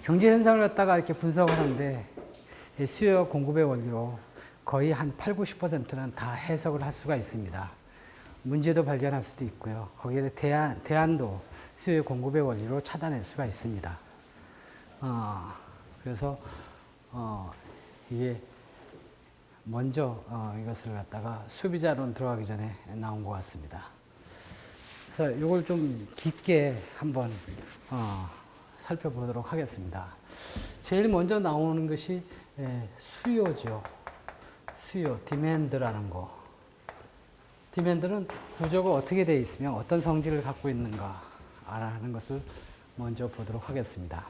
경제 현상을 갖다가 이렇게 분석을 하는데 이 수요 공급의 원리로 거의 한 8, 90%는 다 해석을 할 수가 있습니다. 문제도 발견할 수도 있고요. 거기에 대안도 수요 공급의 원리로 찾아낼 수가 있습니다. 그래서 이게 먼저 이것을 갖다가 소비자론 들어가기 전에 나온 것 같습니다. 그래서 이걸 좀 깊게 한번 살펴보도록 하겠습니다. 제일 먼저 나오는 것이 수요죠. 수요, 디맨드라는 거. 디맨드는 구조가 어떻게 되어 있으며 어떤 성질을 갖고 있는가라는 것을 먼저 보도록 하겠습니다.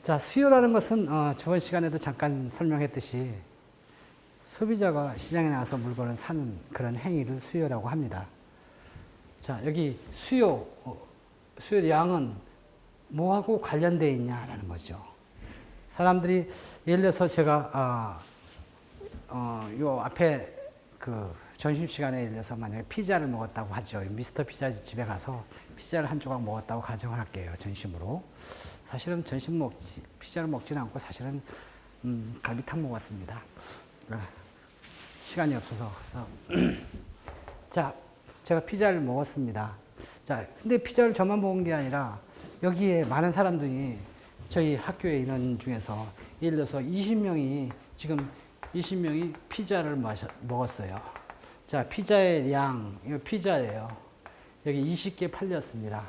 자, 수요라는 것은 저번 시간에도 잠깐 설명했듯이 소비자가 시장에 나가서 물건을 사는 그런 행위를 수요라고 합니다. 자, 여기 수요 양은 뭐하고 관련되어 있냐라는 거죠. 사람들이 예를 들어서 제가 요 앞에 그 점심시간에 예를 들어서 만약에 피자를 먹었다고 하죠. 미스터 피자 집에 가서 피자를 한 조각 먹었다고 가정을 할게요. 전심으로. 사실은 피자를 먹지는 않고 사실은 갈비탕 먹었습니다. 시간이 없어서. 그래서 자, 제가 피자를 먹었습니다. 자, 근데 피자를 저만 먹은 게 아니라 여기에 많은 사람들이 저희 학교에 있는 중에서 예를 들어서 20명이 피자를 먹었어요. 자, 피자의 양, 이거 피자예요. 여기 20개 팔렸습니다.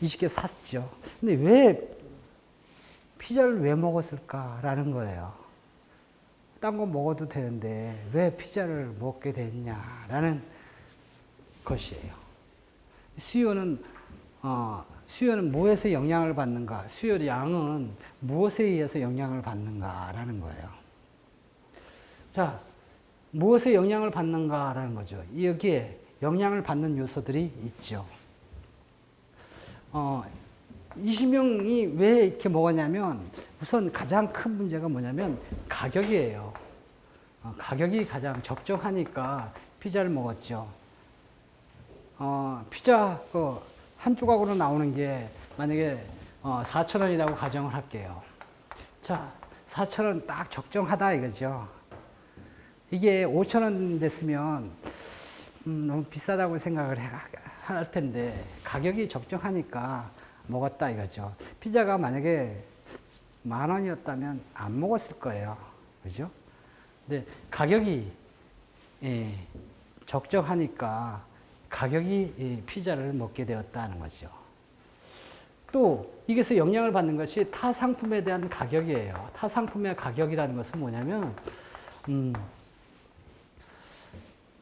20개 샀죠. 근데 왜 피자를 왜 먹었을까라는 거예요. 딴 거 먹어도 되는데 왜 피자를 먹게 됐냐라는 것이에요. 수요는 무엇에 영향을 받는가? 수요 양은 무엇에 의해서 영향을 받는가라는 거예요. 자, 무엇에 영향을 받는가라는 거죠. 여기에 영향을 받는 요소들이 있죠. 20명이 왜 이렇게 먹었냐면 우선 가장 큰 문제가 뭐냐면 가격이에요. 가격이 가장 적정하니까 피자를 먹었죠. 피자 한 조각으로 나오는 게 만약에 4,000원이라고 가정을 할게요. 자, 4,000원 딱 적정하다 이거죠. 이게 5,000원 됐으면 너무 비싸다고 생각을 할 텐데 가격이 적정하니까 먹었다 이거죠. 피자가 만약에 10,000원이었다면 안 먹었을 거예요. 그죠? 근데 가격이 적정하니까 가격이 피자를 먹게 되었다는 거죠. 또 이것에 영향을 받는 것이 타 상품에 대한 가격이에요. 타 상품의 가격이라는 것은 뭐냐면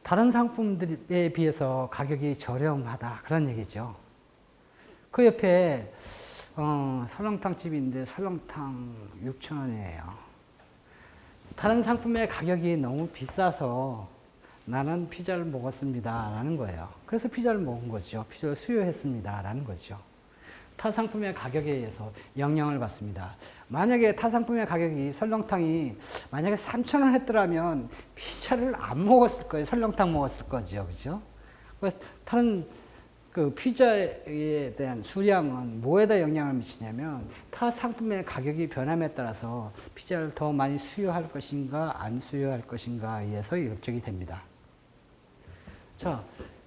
다른 상품들에 비해서 가격이 저렴하다 그런 얘기죠. 그 옆에 설렁탕 집인데 설렁탕 6,000원이에요. 다른 상품의 가격이 너무 비싸서 나는 피자를 먹었습니다 라는 거예요. 그래서 피자를 먹은 거죠. 피자를 수요했습니다 라는 거죠. 타 상품의 가격에 의해서 영향을 받습니다. 만약에 타 상품의 가격이 설렁탕이 만약에 3,000원 했더라면 피자를 안 먹었을 거예요. 설렁탕 먹었을 거죠. 그죠? 다른 그 피자에 대한 수량은 뭐에다 영향을 미치냐면 타 상품의 가격이 변함에 따라서 피자를 더 많이 수요할 것인가 안 수요할 것인가에 의해서 결정이 됩니다. 자,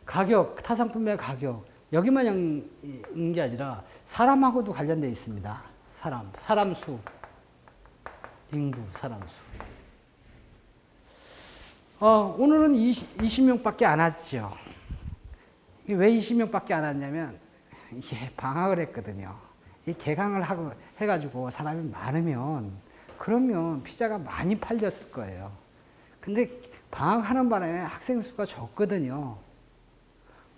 가격, 타 상품의 가격 여기만 있는 게 아니라 사람하고도 관련되어 있습니다. 사람 수, 인구, 사람 수. 오늘은 20명밖에 안 왔죠. 왜 20명밖에 안 왔냐면 이게 방학을 했거든요. 이 개강을 해가지고 사람이 많으면 그러면 피자가 많이 팔렸을 거예요. 근데 방학하는 바람에 학생 수가 적거든요.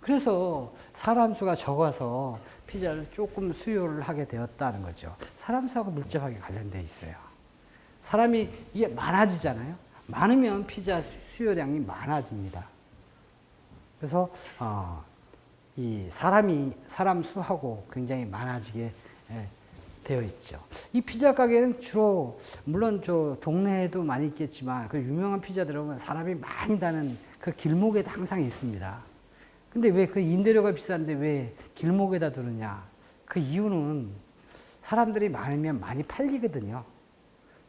그래서 사람 수가 적어서 피자를 조금 수요를 하게 되었다는 거죠. 사람 수하고 밀접하게 관련되어 있어요. 사람이 이게 많아지잖아요. 많으면 피자 수요량이 많아집니다. 그래서 이 사람 수하고 굉장히 많아지게 되어 있죠. 이 피자 가게는 주로 물론 저 동네에도 많이 있겠지만 그 유명한 피자들은 사람이 많이 다는 그 길목에도 항상 있습니다. 근데 왜 그 임대료가 비싼데 왜 길목에다 두느냐? 그 이유는 사람들이 많으면 많이 팔리거든요.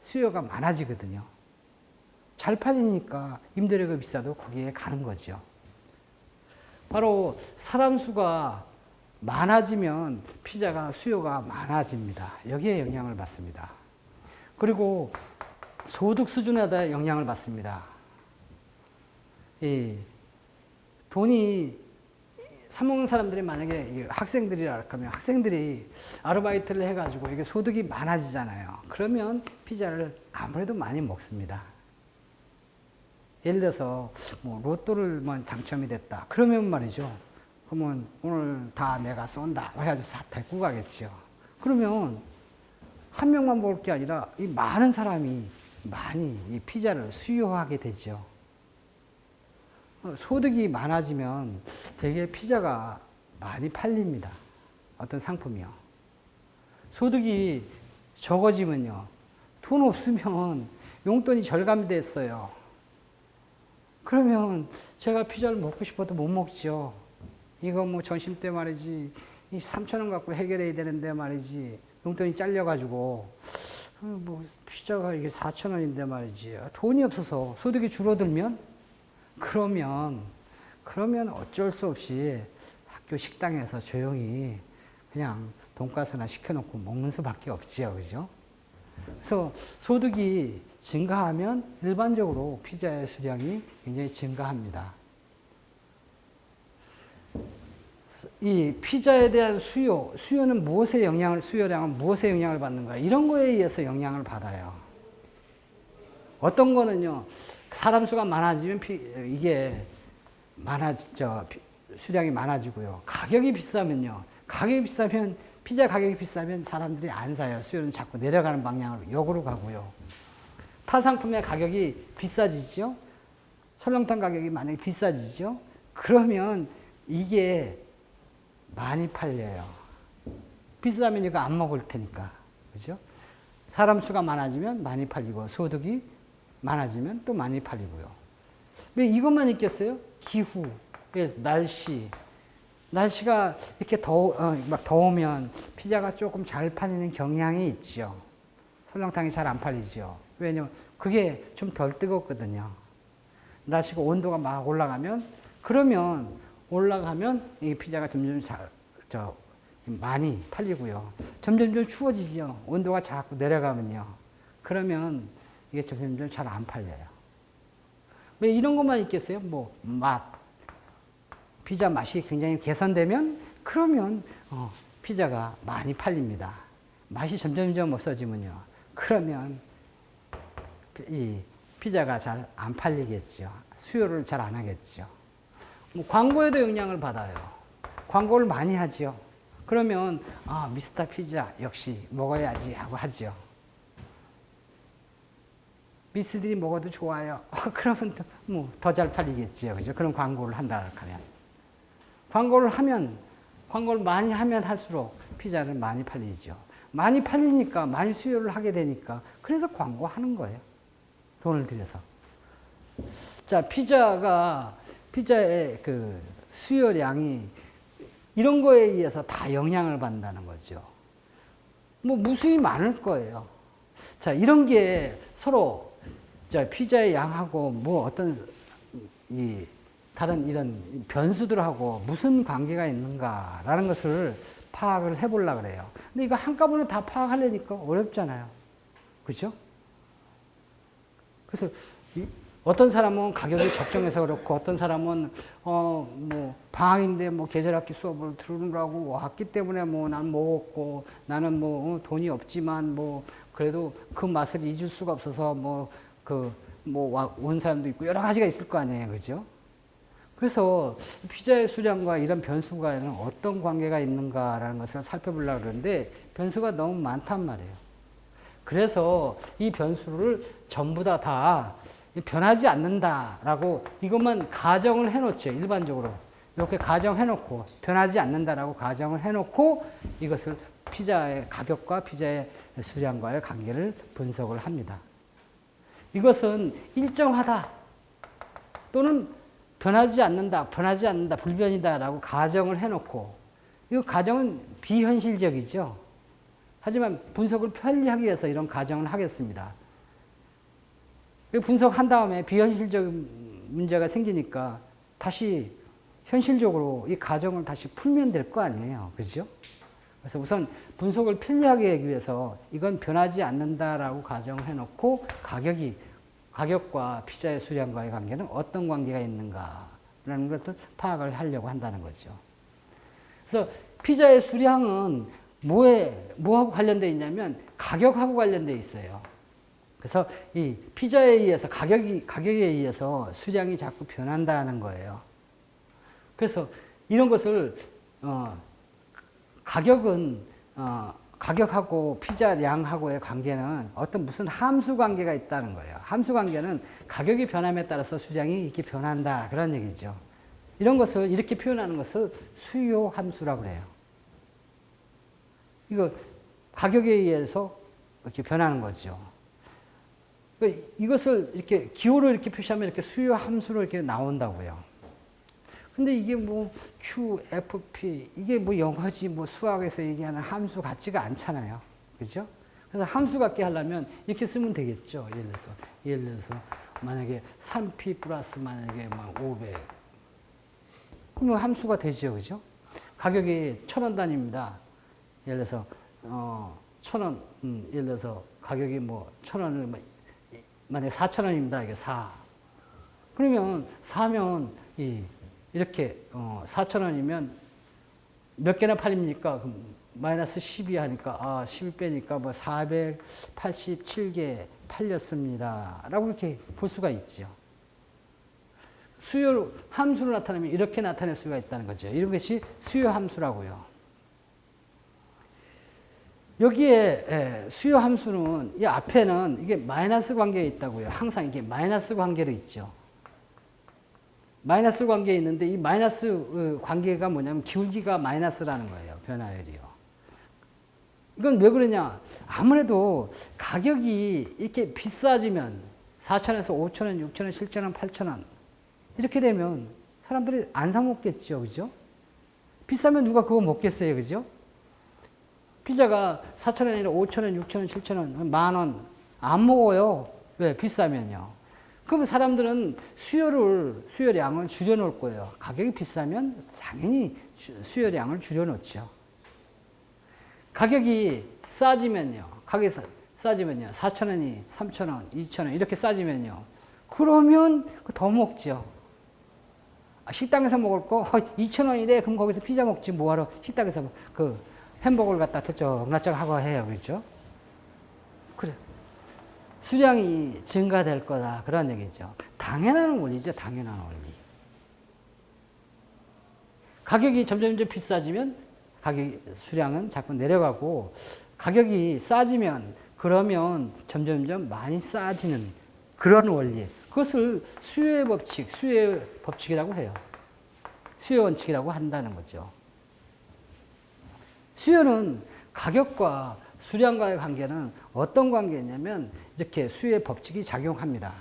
수요가 많아지거든요. 잘 팔리니까 임대료가 비싸도 거기에 가는 거죠. 바로 사람 수가 많아지면 피자가 수요가 많아집니다. 여기에 영향을 받습니다. 그리고 소득 수준에다 영향을 받습니다. 이 돈이 사 먹는 사람들이 만약에 학생들이라 하면 학생들이 아르바이트를 해가지고 이게 소득이 많아지잖아요. 그러면 피자를 아무래도 많이 먹습니다. 예를 들어서 뭐 로또를 당첨이 됐다. 그러면 말이죠. 그러면 오늘 다 내가 쏜다. 해가지고 다 데리고 가겠죠. 그러면 한 명만 먹을 게 아니라 이 많은 사람이 많이 이 피자를 수요하게 되죠. 소득이 많아지면 되게 피자가 많이 팔립니다. 어떤 상품이요. 소득이 적어지면요. 돈 없으면 용돈이 절감됐어요. 그러면 제가 피자를 먹고 싶어도 못 먹죠. 이거 뭐 점심 때 말이지, 이 3,000원 갖고 해결해야 되는데 말이지, 용돈이 잘려가지고, 뭐 피자가 이게 4,000원인데 말이지, 돈이 없어서 소득이 줄어들면, 그러면 어쩔 수 없이 학교 식당에서 조용히 그냥 돈가스나 시켜놓고 먹는 수밖에 없지요, 그죠? 그래서 소득이 증가하면 일반적으로 피자의 수량이 굉장히 증가합니다. 이 피자에 대한 수요는 수요량은 무엇에 영향을 받는가? 이런 거에 의해서 영향을 받아요. 어떤 거는요, 사람 수가 많아지면 수량이 많아지고요. 가격이 비싸면 피자 가격이 비싸면 사람들이 안 사요. 수요는 자꾸 내려가는 방향으로 역으로 가고요. 타 상품의 가격이 비싸지죠. 설렁탕 가격이 만약에 비싸지죠. 그러면 이게 많이 팔려요. 비싸면 이거 안 먹을 테니까. 그죠? 사람 수가 많아지면 많이 팔리고 소득이 많아지면 또 많이 팔리고요. 왜 이것만 있겠어요? 기후, 날씨가 이렇게 막 더우면 피자가 조금 잘 팔리는 경향이 있죠. 설렁탕이 잘 안 팔리죠. 왜냐면 그게 좀 덜 뜨겁거든요. 날씨가 온도가 막 올라가면 이 피자가 점점 많이 팔리고요. 점점 추워지죠. 온도가 자꾸 내려가면요. 그러면 이게 점점 잘 안 팔려요. 왜 이런 것만 있겠어요? 피자 맛이 굉장히 개선되면 그러면 피자가 많이 팔립니다. 맛이 점점 없어지면요. 그러면 이 피자가 잘 안 팔리겠죠. 수요를 잘 안 하겠죠. 광고에도 영향을 받아요. 광고를 많이 하죠. 그러면 미스터 피자 역시 먹어야지 하고 하죠. 미스들이 먹어도 좋아요. 그러면 더 잘 팔리겠죠. 그죠? 그런 광고를 한다 하면. 광고를 많이 하면 할수록 피자를 많이 팔리죠. 많이 팔리니까, 많이 수요를 하게 되니까, 그래서 광고하는 거예요. 돈을 들여서. 자, 피자의 그 수요량이 이런 거에 의해서 다 영향을 받는다는 거죠. 무수히 많을 거예요. 자, 이런 게 서로, 피자의 양하고 다른 이런 변수들하고 무슨 관계가 있는가라는 것을 파악을 해보려고 그래요. 근데 이거 한꺼번에 다 파악하려니까 어렵잖아요. 그죠? 그래서 어떤 사람은 가격이 적정해서 그렇고, 어떤 사람은, 방학인데 계절학기 수업을 들으라고 왔기 때문에 난 먹었고, 나는 돈이 없지만 그래도 그 맛을 잊을 수가 없어서 온 사람도 있고, 여러 가지가 있을 거 아니에요. 그죠? 그래서 피자의 수량과 이런 변수가는 어떤 관계가 있는가라는 것을 살펴보려고 그러는데 변수가 너무 많단 말이에요. 그래서 이 변수를 전부 다 변하지 않는다라고 이것만 가정을 해놓죠. 일반적으로. 이렇게 가정해놓고 변하지 않는다라고 가정을 해놓고 이것을 피자의 가격과 피자의 수량과의 관계를 분석을 합니다. 이것은 일정하다 또는 변하지 않는다, 불변이다라고 가정을 해놓고, 이 가정은 비현실적이죠. 하지만 분석을 편리하기 위해서 이런 가정을 하겠습니다. 분석한 다음에 비현실적인 문제가 생기니까 다시 현실적으로 이 가정을 다시 풀면 될 거 아니에요. 그죠? 그래서 우선 분석을 편리하게 하기 위해서 이건 변하지 않는다라고 가정을 해놓고 가격과 피자의 수량과의 관계는 어떤 관계가 있는가라는 것을 파악을 하려고 한다는 거죠. 그래서 피자의 수량은 뭐하고 관련되어 있냐면 가격하고 관련되어 있어요. 그래서 이 피자에 의해서 가격에 의해서 수량이 자꾸 변한다는 거예요. 그래서 이런 것을 가격하고 피자량하고의 관계는 무슨 함수 관계가 있다는 거예요. 함수 관계는 가격이 변함에 따라서 수량이 이렇게 변한다 그런 얘기죠. 이런 것을 이렇게 표현하는 것을 수요 함수라고 그래요. 이거 가격에 의해서 이렇게 변하는 거죠. 이것을 이렇게 기호로 이렇게 표시하면 이렇게 수요 함수로 이렇게 나온다고요. 근데 이게 뭐 Q, F, P 이게 뭐 영어지 뭐 수학에서 얘기하는 함수 같지가 않잖아요. 그죠? 그래서 함수 같게 하려면 이렇게 쓰면 되겠죠. 예를 들어서 만약에 3P 플러스 만약에 막 500. 그러면 함수가 되죠. 그죠? 가격이 1,000원 단위입니다. 예를 들어서 1,000원 예를 들어서 가격이 뭐 1,000원을 만약에 4,000원입니다. 이게 4. 그러면 4면 이렇게 4,000원이면 몇 개나 팔립니까? 그럼 마이너스 12 하니까 12 빼니까 뭐 487개 팔렸습니다. 라고 이렇게 볼 수가 있죠. 수요 함수로 나타내면 이렇게 나타낼 수가 있다는 거죠. 이런 것이 수요 함수라고요. 여기에 수요 함수는 이 앞에는 이게 마이너스 관계에 있다고요. 항상 이게 마이너스 관계로 있죠. 마이너스 관계에 있는데 이 마이너스 관계가 뭐냐면 기울기가 마이너스라는 거예요. 변화율이요. 이건 왜 그러냐? 아무래도 가격이 이렇게 비싸지면 4,000원에서 5,000원, 6,000원, 7,000원, 8,000원 이렇게 되면 사람들이 안 사 먹겠죠. 그죠? 비싸면 누가 그거 먹겠어요. 그죠? 피자가 4,000원이 아니라 5,000원, 6,000원, 7,000원, 10,000원 안 먹어요. 왜? 비싸면요. 그러면 사람들은 수요량을 줄여놓을 거예요. 가격이 비싸면 당연히 수요량을 줄여놓죠. 가격이 싸지면요. 4,000원이 3,000원, 2,000원 이렇게 싸지면요. 그러면 더 먹죠. 식당에서 먹을 거 2,000원이래. 그럼 거기서 피자 먹지 뭐하러 식당에서 그 햄버거를 갖다 들쩍날쩍 하고 해요. 그렇죠? 그래. 수량이 증가될 거다. 그런 얘기죠. 당연한 원리죠. 당연한 원리. 가격이 점점 비싸지면 수량은 자꾸 내려가고 가격이 싸지면 그러면 점점 많이 싸지는 그런 원리. 그것을 수요의 법칙이라고 해요. 수요 원칙이라고 한다는 거죠. 수요는 가격과 수량과의 관계는 어떤 관계냐면 이렇게 수요의 법칙이 작용합니다.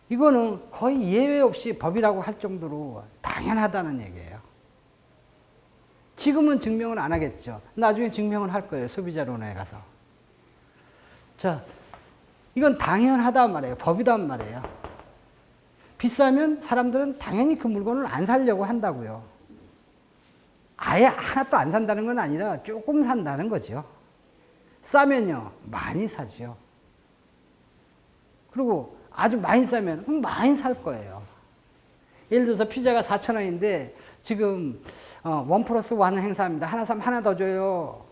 이거는 거의 예외 없이 법이라고 할 정도로 당연하다는 얘기예요. 지금은 증명을 안 하겠죠. 나중에 증명을 할 거예요. 소비자론에 가서. 자, 이건 당연하단 말이에요. 법이단 말이에요. 비싸면 사람들은 당연히 그 물건을 안 사려고 한다고요. 아예 하나도 안 산다는 건 아니라 조금 산다는 거죠. 싸면요, 많이 사죠. 그리고 아주 많이 싸면 그럼 많이 살 거예요. 예를 들어서 피자가 4,000원인데 지금 1+1 행사합니다. 하나 사면 하나 더 줘요.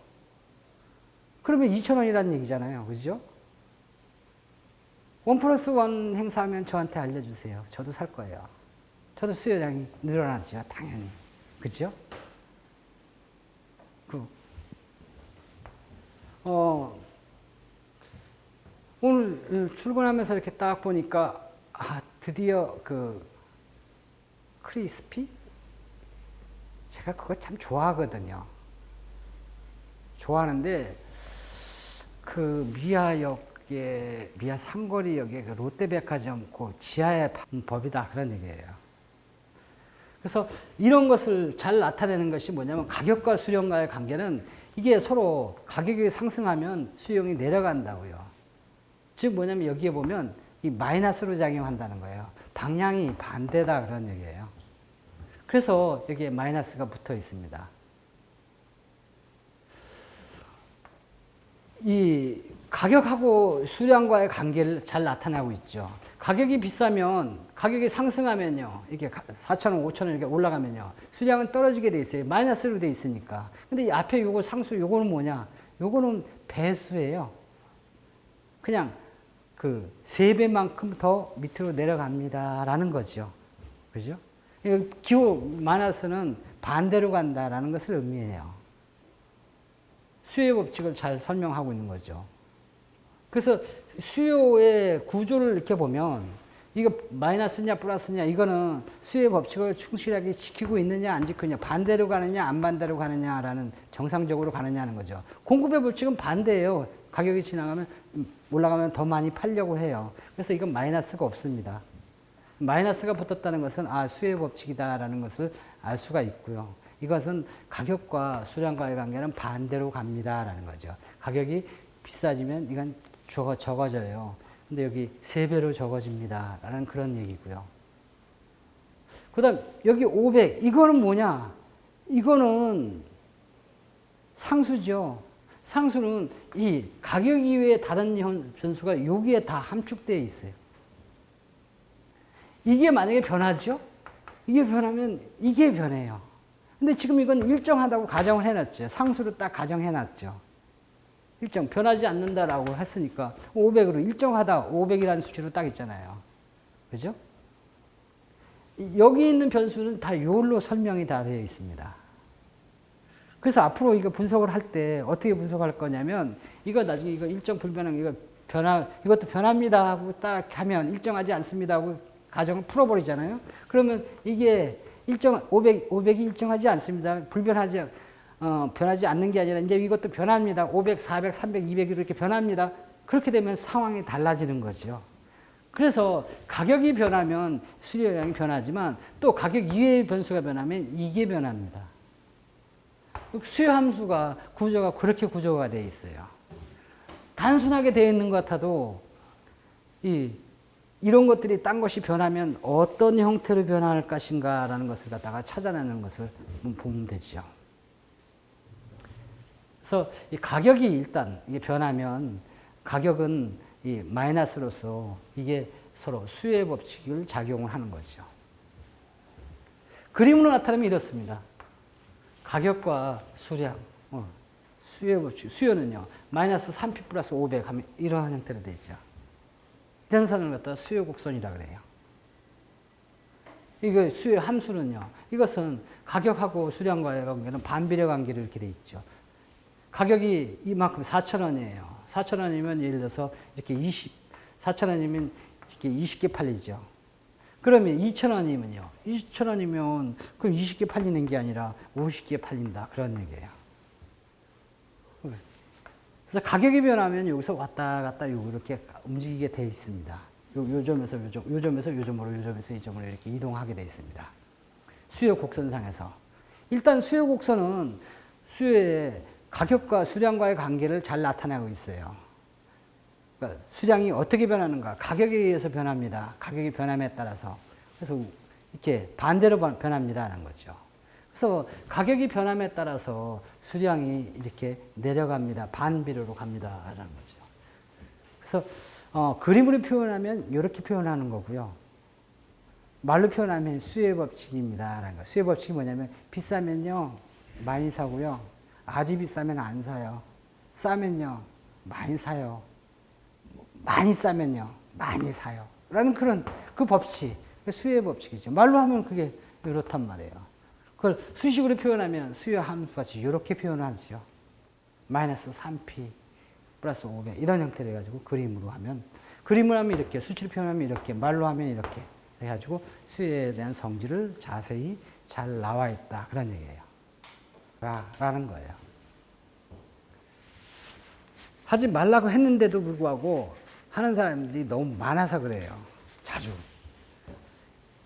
그러면 2,000원이라는 얘기잖아요. 그죠? 1+1 행사하면 저한테 알려주세요. 저도 살 거예요. 저도 수요량이 늘어나죠. 당연히. 그죠? 오늘 출근하면서 이렇게 딱 보니까 드디어 그 크리스피? 제가 그거 참 좋아하거든요. 좋아하는데 그 미아 삼거리역에 그 롯데백화점 그 지하의 법이다 그런 얘기예요. 그래서 이런 것을 잘 나타내는 것이 뭐냐면 가격과 수량과의 관계는 이게 서로 가격이 상승하면 수용이 내려간다고요. 즉 뭐냐면 여기에 보면 이 마이너스로 작용한다는 거예요. 방향이 반대다 그런 얘기예요. 그래서 여기에 마이너스가 붙어 있습니다. 이 가격하고 수량과의 관계를 잘 나타내고 있죠. 가격이 비싸면, 가격이 상승하면요. 이게 4,000원, 5,000원 이렇게 올라가면요. 수량은 떨어지게 돼 있어요. 마이너스로 돼 있으니까. 근데 이 앞에 요거 상수, 요거는 뭐냐? 요거는 배수예요. 그냥 그 3배만큼 더 밑으로 내려갑니다. 라는 거죠. 그죠? 기호 마이너스는 반대로 간다라는 것을 의미해요. 수요의 법칙을 잘 설명하고 있는 거죠. 그래서 수요의 구조를 이렇게 보면 이거 마이너스냐 플러스냐 이거는 수요의 법칙을 충실하게 지키고 있느냐 안 지키느냐 반대로 가느냐 안 반대로 가느냐라는 정상적으로 가느냐 하는 거죠. 공급의 법칙은 반대예요. 가격이 지나가면 올라가면 더 많이 팔려고 해요. 그래서 이건 마이너스가 없습니다. 마이너스가 붙었다는 것은 수요의 법칙이다라는 것을 알 수가 있고요. 이것은 가격과 수량과의 관계는 반대로 갑니다라는 거죠. 가격이 비싸지면 이건 적어져요. 근데 여기 3배로 적어집니다. 라는 그런 얘기고요. 그 다음 여기 500 이거는 뭐냐? 이거는 상수죠. 상수는 이 가격 이외의 다른 변수가 여기에 다 함축되어 있어요. 이게 만약에 변하죠? 이게 변하면 이게 변해요. 근데 지금 이건 일정하다고 가정을 해놨죠. 상수로 딱 가정해놨죠. 일정, 변하지 않는다라고 했으니까 500으로 일정하다, 500이라는 수치로 딱 있잖아요. 그죠? 여기 있는 변수는 다 요걸로 설명이 다 되어 있습니다. 그래서 앞으로 이거 분석을 할 때 어떻게 분석할 거냐면 이거 나중에 이거 일정 불변형 이것도 변합니다 하고 딱 하면 일정하지 않습니다 하고 가정을 풀어버리잖아요. 그러면 이게 500이 일정하지 않습니다. 변하지 않는 게 아니라 이제 이것도 변합니다. 500, 400, 300, 200 이렇게 변합니다. 그렇게 되면 상황이 달라지는 거죠. 그래서 가격이 변하면 수요량이 변하지만 또 가격 이외의 변수가 변하면 이게 변합니다. 수요 함수가 구조가 그렇게 구조가 되어 있어요. 단순하게 되어 있는 것 같아도 이런 것들이 딴 것이 변하면 어떤 형태로 변할 것인가라는 것을 갖다가 찾아내는 것을 보면 되죠. 그래서 이 가격이 일단 이게 변하면 가격은 이 마이너스로서 이게 서로 수요의 법칙을 작용을 하는 거죠. 그림으로 나타내면 이렇습니다. 가격과 수량, 수요의 법칙, 수요는요 마이너스 3p 플러스 500 하면 이러한 형태로 되죠. 이런 선을 갖다 수요 곡선이라 그래요. 이거 수요 함수는요. 이것은 가격하고 수량과의 관계는 반비례 관계로 이렇게 돼 있죠. 가격이 이만큼 4,000원이에요. 4,000원이면 예를 들어서 이렇게 4,000원이면 이렇게 20개 팔리죠. 그러면 2,000원이면요. 2,000원이면 그럼 20개 팔리는 게 아니라 50개 팔린다. 그런 얘기예요. 그래서 가격이 변하면 여기서 왔다 갔다 이렇게 움직이게 되어 있습니다. 요 점에서 요 점, 요 점에서 요 점으로, 요 점에서 이 점으로 이렇게 이동하게 되어 있습니다. 수요 곡선상에서. 일단 수요 곡선은 수요의 가격과 수량과의 관계를 잘 나타내고 있어요. 그러니까 수량이 어떻게 변하는가? 가격에 의해서 변합니다. 가격이 변함에 따라서. 그래서 이렇게 반대로 변합니다라는 거죠. 그래서 가격이 변함에 따라서 수량이 이렇게 내려갑니다. 반비례로 갑니다라는 거죠. 그래서 그림으로 표현하면 이렇게 표현하는 거고요. 말로 표현하면 수요의 법칙입니다라는 거. 수요의 법칙이 뭐냐면 비싸면요 많이 사고요. 아주 비싸면 안 사요. 싸면요 많이 사요. 많이 싸면요 많이 사요. 라는 그런 그 법칙, 수요의 법칙이죠. 말로 하면 그게 이렇단 말이에요. 그걸 수식으로 표현하면 수요 함수같이 이렇게 표현하죠. 마이너스 3p 플러스 500 이런 형태로 해가지고 그림으로 하면 이렇게 수치로 표현하면 이렇게 말로 하면 이렇게 해가지고 수요에 대한 성질을 자세히 잘 나와 있다 그런 얘기예요. 라는 거예요. 하지 말라고 했는데도 불구하고 하는 사람들이 너무 많아서 그래요. 자주.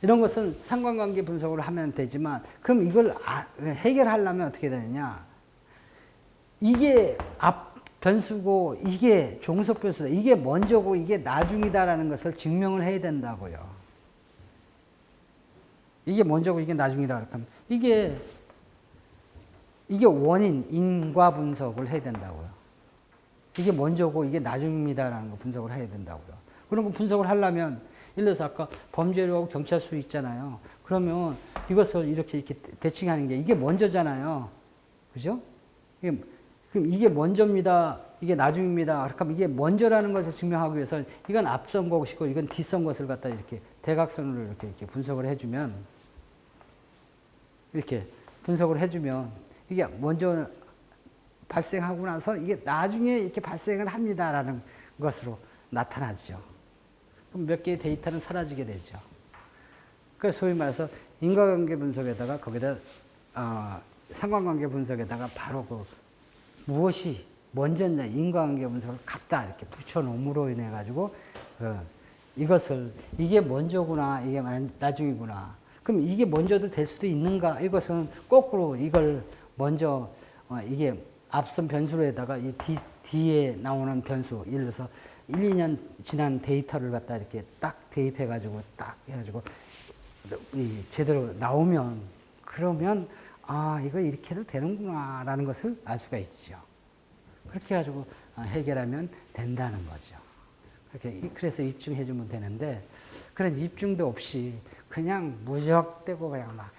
이런 것은 상관관계 분석을 하면 되지만 그럼 이걸 해결하려면 어떻게 되느냐. 이게 앞 변수고 이게 종속 변수다. 이게 먼저고 이게 나중이다라는 것을 증명을 해야 된다고요. 이게 먼저고 이게 나중이다. 그러면 이게 원인, 인과 분석을 해야 된다고요. 이게 먼저고 이게 나중입니다라는 거 분석을 해야 된다고요. 그런 거 분석을 하려면 예를 들어서 아까 범죄율하고 경찰수 있잖아요. 그러면 이것을 이렇게 대칭하는 게 이게 먼저잖아요. 그죠? 그럼 이게 먼저입니다. 이게 나중입니다. 그러면 이게 먼저라는 것을 증명하기 위해서 이건 앞선 것이고 이건 뒤선 것을 갖다 이렇게 대각선으로 이렇게 분석을 해주면 이렇게 분석을 해주면 이게 먼저 발생하고 나서 이게 나중에 이렇게 발생을 합니다라는 것으로 나타나죠. 그럼 몇 개의 데이터는 사라지게 되죠. 그래서 소위 말해서 인과관계 분석에다가 거기다 상관관계 분석에다가 바로 그 무엇이 먼저냐 인과관계 분석을 갖다 이렇게 붙여놓음으로 인해 가지고 이것을 이게 먼저구나 이게 나중이구나. 그럼 이게 먼저도 될 수도 있는가? 이것은 거꾸로 이걸 먼저 이게 앞선 변수로에다가 이 뒤에 나오는 변수 예를 들어서 1, 2년 지난 데이터를 갖다 이렇게 딱 대입해 가지고 딱 해가지고 제대로 나오면 그러면 이거 이렇게 해도 되는구나라는 것을 알 수가 있죠. 그렇게 해가지고 해결하면 된다는 거죠. 그렇게 그래서 입증해 주면 되는데 그런 입증도 없이 그냥 무적대고 그냥 막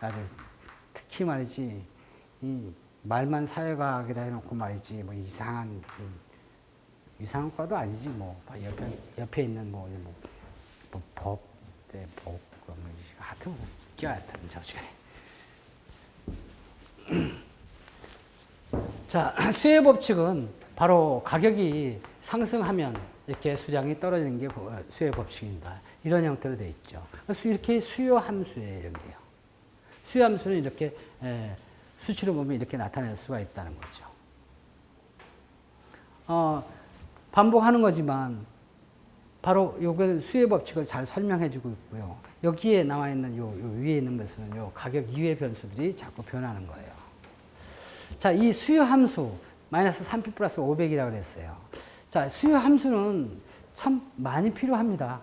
아주 특히 말이지 이 말만 사회과학이라 해놓고 말이지 뭐 이상한 과도 아니지 뭐 옆에 있는 법, 하여튼 웃겨 하여튼 저쪽에. 자, 수혜 법칙은 바로 가격이 상승하면 이렇게 수량이 떨어지는 게 수혜 법칙입니다. 이런 형태로 되어 있죠. 이렇게 수요 함수예요, 여기요. 수요 함수는 이렇게 수치로 보면 이렇게 나타낼 수가 있다는 거죠. 반복하는 거지만 바로 요거 수혜 법칙을 잘 설명해 주고 있고요. 여기에 나와 있는 요 위에 있는 것은 요 가격 이외의 변수들이 자꾸 변하는 거예요. 자, 이 수요 함수 마이너스 3p 플러스 500이라고 그랬어요. 자, 수요 함수는 참 많이 필요합니다.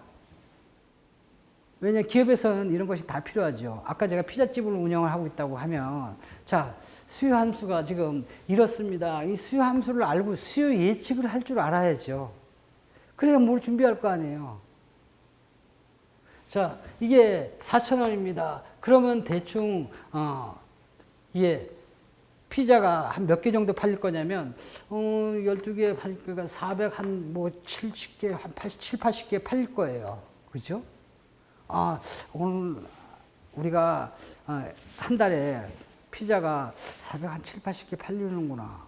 왜냐하면 기업에서는 이런 것이 다 필요하죠. 아까 제가 피자집을 운영을 하고 있다고 하면 자, 수요 함수가 지금 이렇습니다. 이 수요 함수를 알고 수요 예측을 할 줄 알아야죠. 그래야 뭘 준비할 거 아니에요. 자, 이게 4,000원입니다. 그러면 대충 이게 피자가 한 몇 개 정도 팔릴 거냐면 12개 팔릴 거니까 400 한 뭐 70개 한 7, 80개 팔릴 거예요. 그죠? 오늘 우리가 한 달에 피자가 400 한 7, 80개 팔리는구나.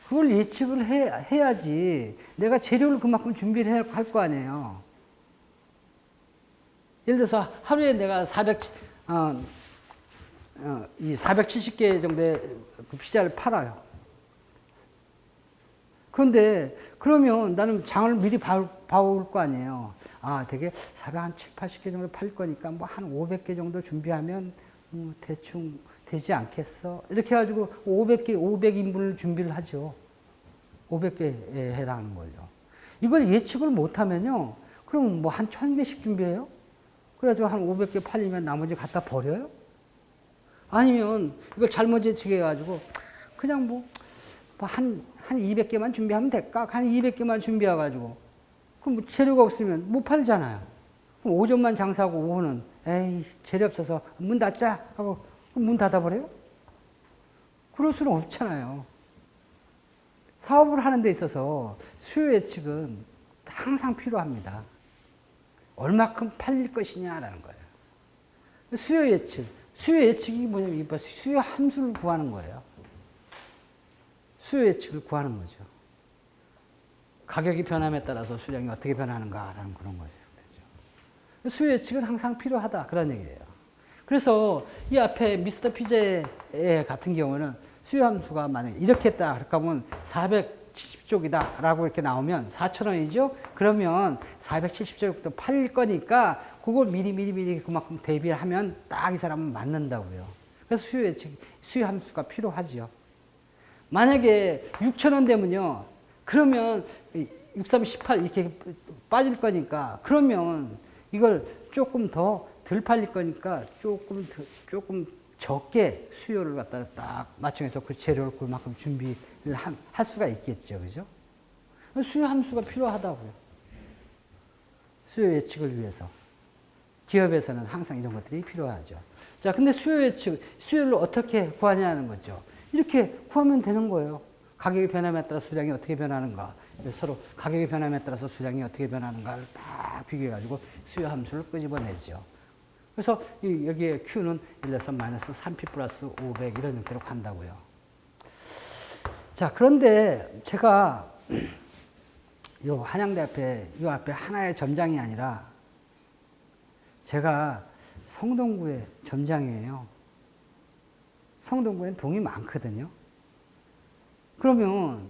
그걸 예측을 해야지 내가 재료를 그만큼 준비를 할 거 아니에요. 예를 들어서 하루에 내가 470개 정도의 그 피자를 팔아요. 그런데 그러면 나는 장을 미리 봐올 거 아니에요. 되게 400 한 7, 80개 정도 팔 거니까 뭐 한 500개 정도 준비하면 대충 되지 않겠어? 이렇게 해가지고 500인분을 준비를 하죠. 500개에 해당하는 걸요. 이걸 예측을 못하면요. 그럼 뭐 한 1000개씩 준비해요? 그래가지고 한 500개 팔리면 나머지 갖다 버려요? 아니면 이걸 잘못 예측해가지고 그냥 한 200개만 준비하면 될까? 한 200개만 준비해가지고 그럼 뭐 재료가 없으면 못 팔잖아요. 그럼 오전만 장사하고 오후는 에이 재료 없어서 문 닫자 하고 문 닫아버려요? 그럴 수는 없잖아요. 사업을 하는 데 있어서 수요 예측은 항상 필요합니다. 얼마큼 팔릴 것이냐라는 거예요. 수요 예측이 뭐냐면 수요 함수를 구하는 거예요. 수요 예측을 구하는 거죠. 가격이 변함에 따라서 수량이 어떻게 변하는가라는 그런 거죠. 수요 예측은 항상 필요하다 그런 얘기예요. 그래서 이 앞에 미스터 피제 같은 경우는 수요 함수가 만약에 이렇게 했다 그러면 470쪽이다 라고 이렇게 나오면 4,000원이죠? 그러면 470쪽도 팔릴 거니까 그걸 미리 그만큼 대비하면 딱 이 사람은 맞는다고요. 그래서 수요 함수가 필요하죠. 만약에 6,000원 되면요. 그러면 6, 3, 18 이렇게 빠질 거니까 그러면 이걸 조금 더 덜 팔릴 거니까 조금 적게 수요를 갖다가 딱 맞춰서 그 재료를 그만큼 준비를 할 수가 있겠죠. 그죠? 수요 함수가 필요하다고요. 수요 예측을 위해서. 기업에서는 항상 이런 것들이 필요하죠. 자, 근데 수요 예측, 수요를 어떻게 구하냐는 거죠. 이렇게 구하면 되는 거예요. 가격의 변함에 따라 수량이 어떻게 변하는가. 서로 가격의 변함에 따라서 수량이 어떻게 변하는가를 딱 비교해가지고 수요 함수를 끄집어내죠. 그래서 여기에 Q는 1에서 마이너스 3P 플러스 500 이런 형태로 간다고요. 자, 그런데 제가 요 한양대 앞에 하나의 점장이 아니라 제가 성동구의 점장이에요. 성동구에는 동이 많거든요. 그러면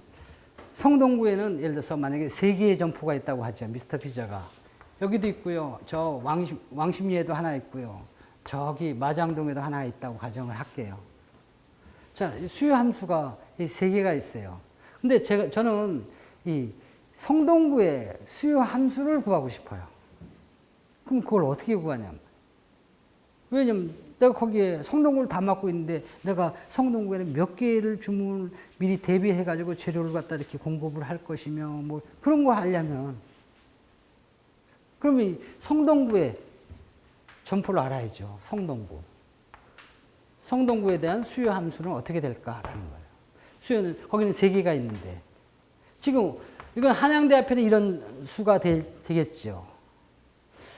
성동구에는 예를 들어서 만약에 3개의 점포가 있다고 하죠. 미스터 피자가. 여기도 있고요. 저 왕십리에도 하나 있고요. 저기 마장동에도 하나 있다고 가정을 할게요. 자, 수요 함수가 이 3개가 있어요. 근데 저는 이 성동구의 수요 함수를 구하고 싶어요. 그럼 그걸 어떻게 구하냐면. 왜냐면 내가 거기에 성동구를 다 맡고 있는데 내가 성동구에는 몇 개를 주문을 미리 대비해가지고 재료를 갖다 이렇게 공급을 할 것이며 뭐 그런 거 하려면 그러면 성동구의 점포를 알아야죠. 성동구. 성동구에 대한 수요 함수는 어떻게 될까라는 거예요. 수요는 거기는 3개가 있는데 지금 이건 한양대 앞에는 이런 수가 되겠죠.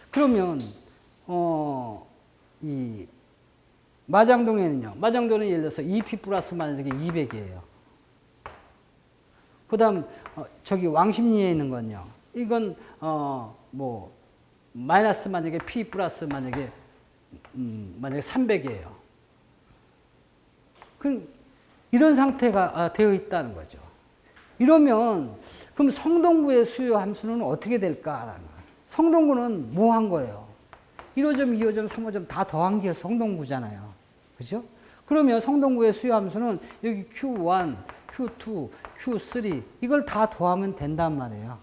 그러면 이 마장동에는요. 마장동은 예를 들어서 2P 플러스 만약에 200이에요. 그 다음 저기 왕십리에 있는 건요. 이건 뭐 마이너스 만약에 P 플러스 만약에 300이에요. 그럼 이런 상태가 되어 있다는 거죠. 이러면 그럼 성동구의 수요 함수는 어떻게 될까라는 거예요. 성동구는 뭐 한 거예요? 1호점, 2호점, 3호점 다 더한 게 성동구잖아요. 그죠? 그러면 성동구의 수요 함수는 여기 Q1, Q2, Q3 이걸 다 더하면 된단 말이에요.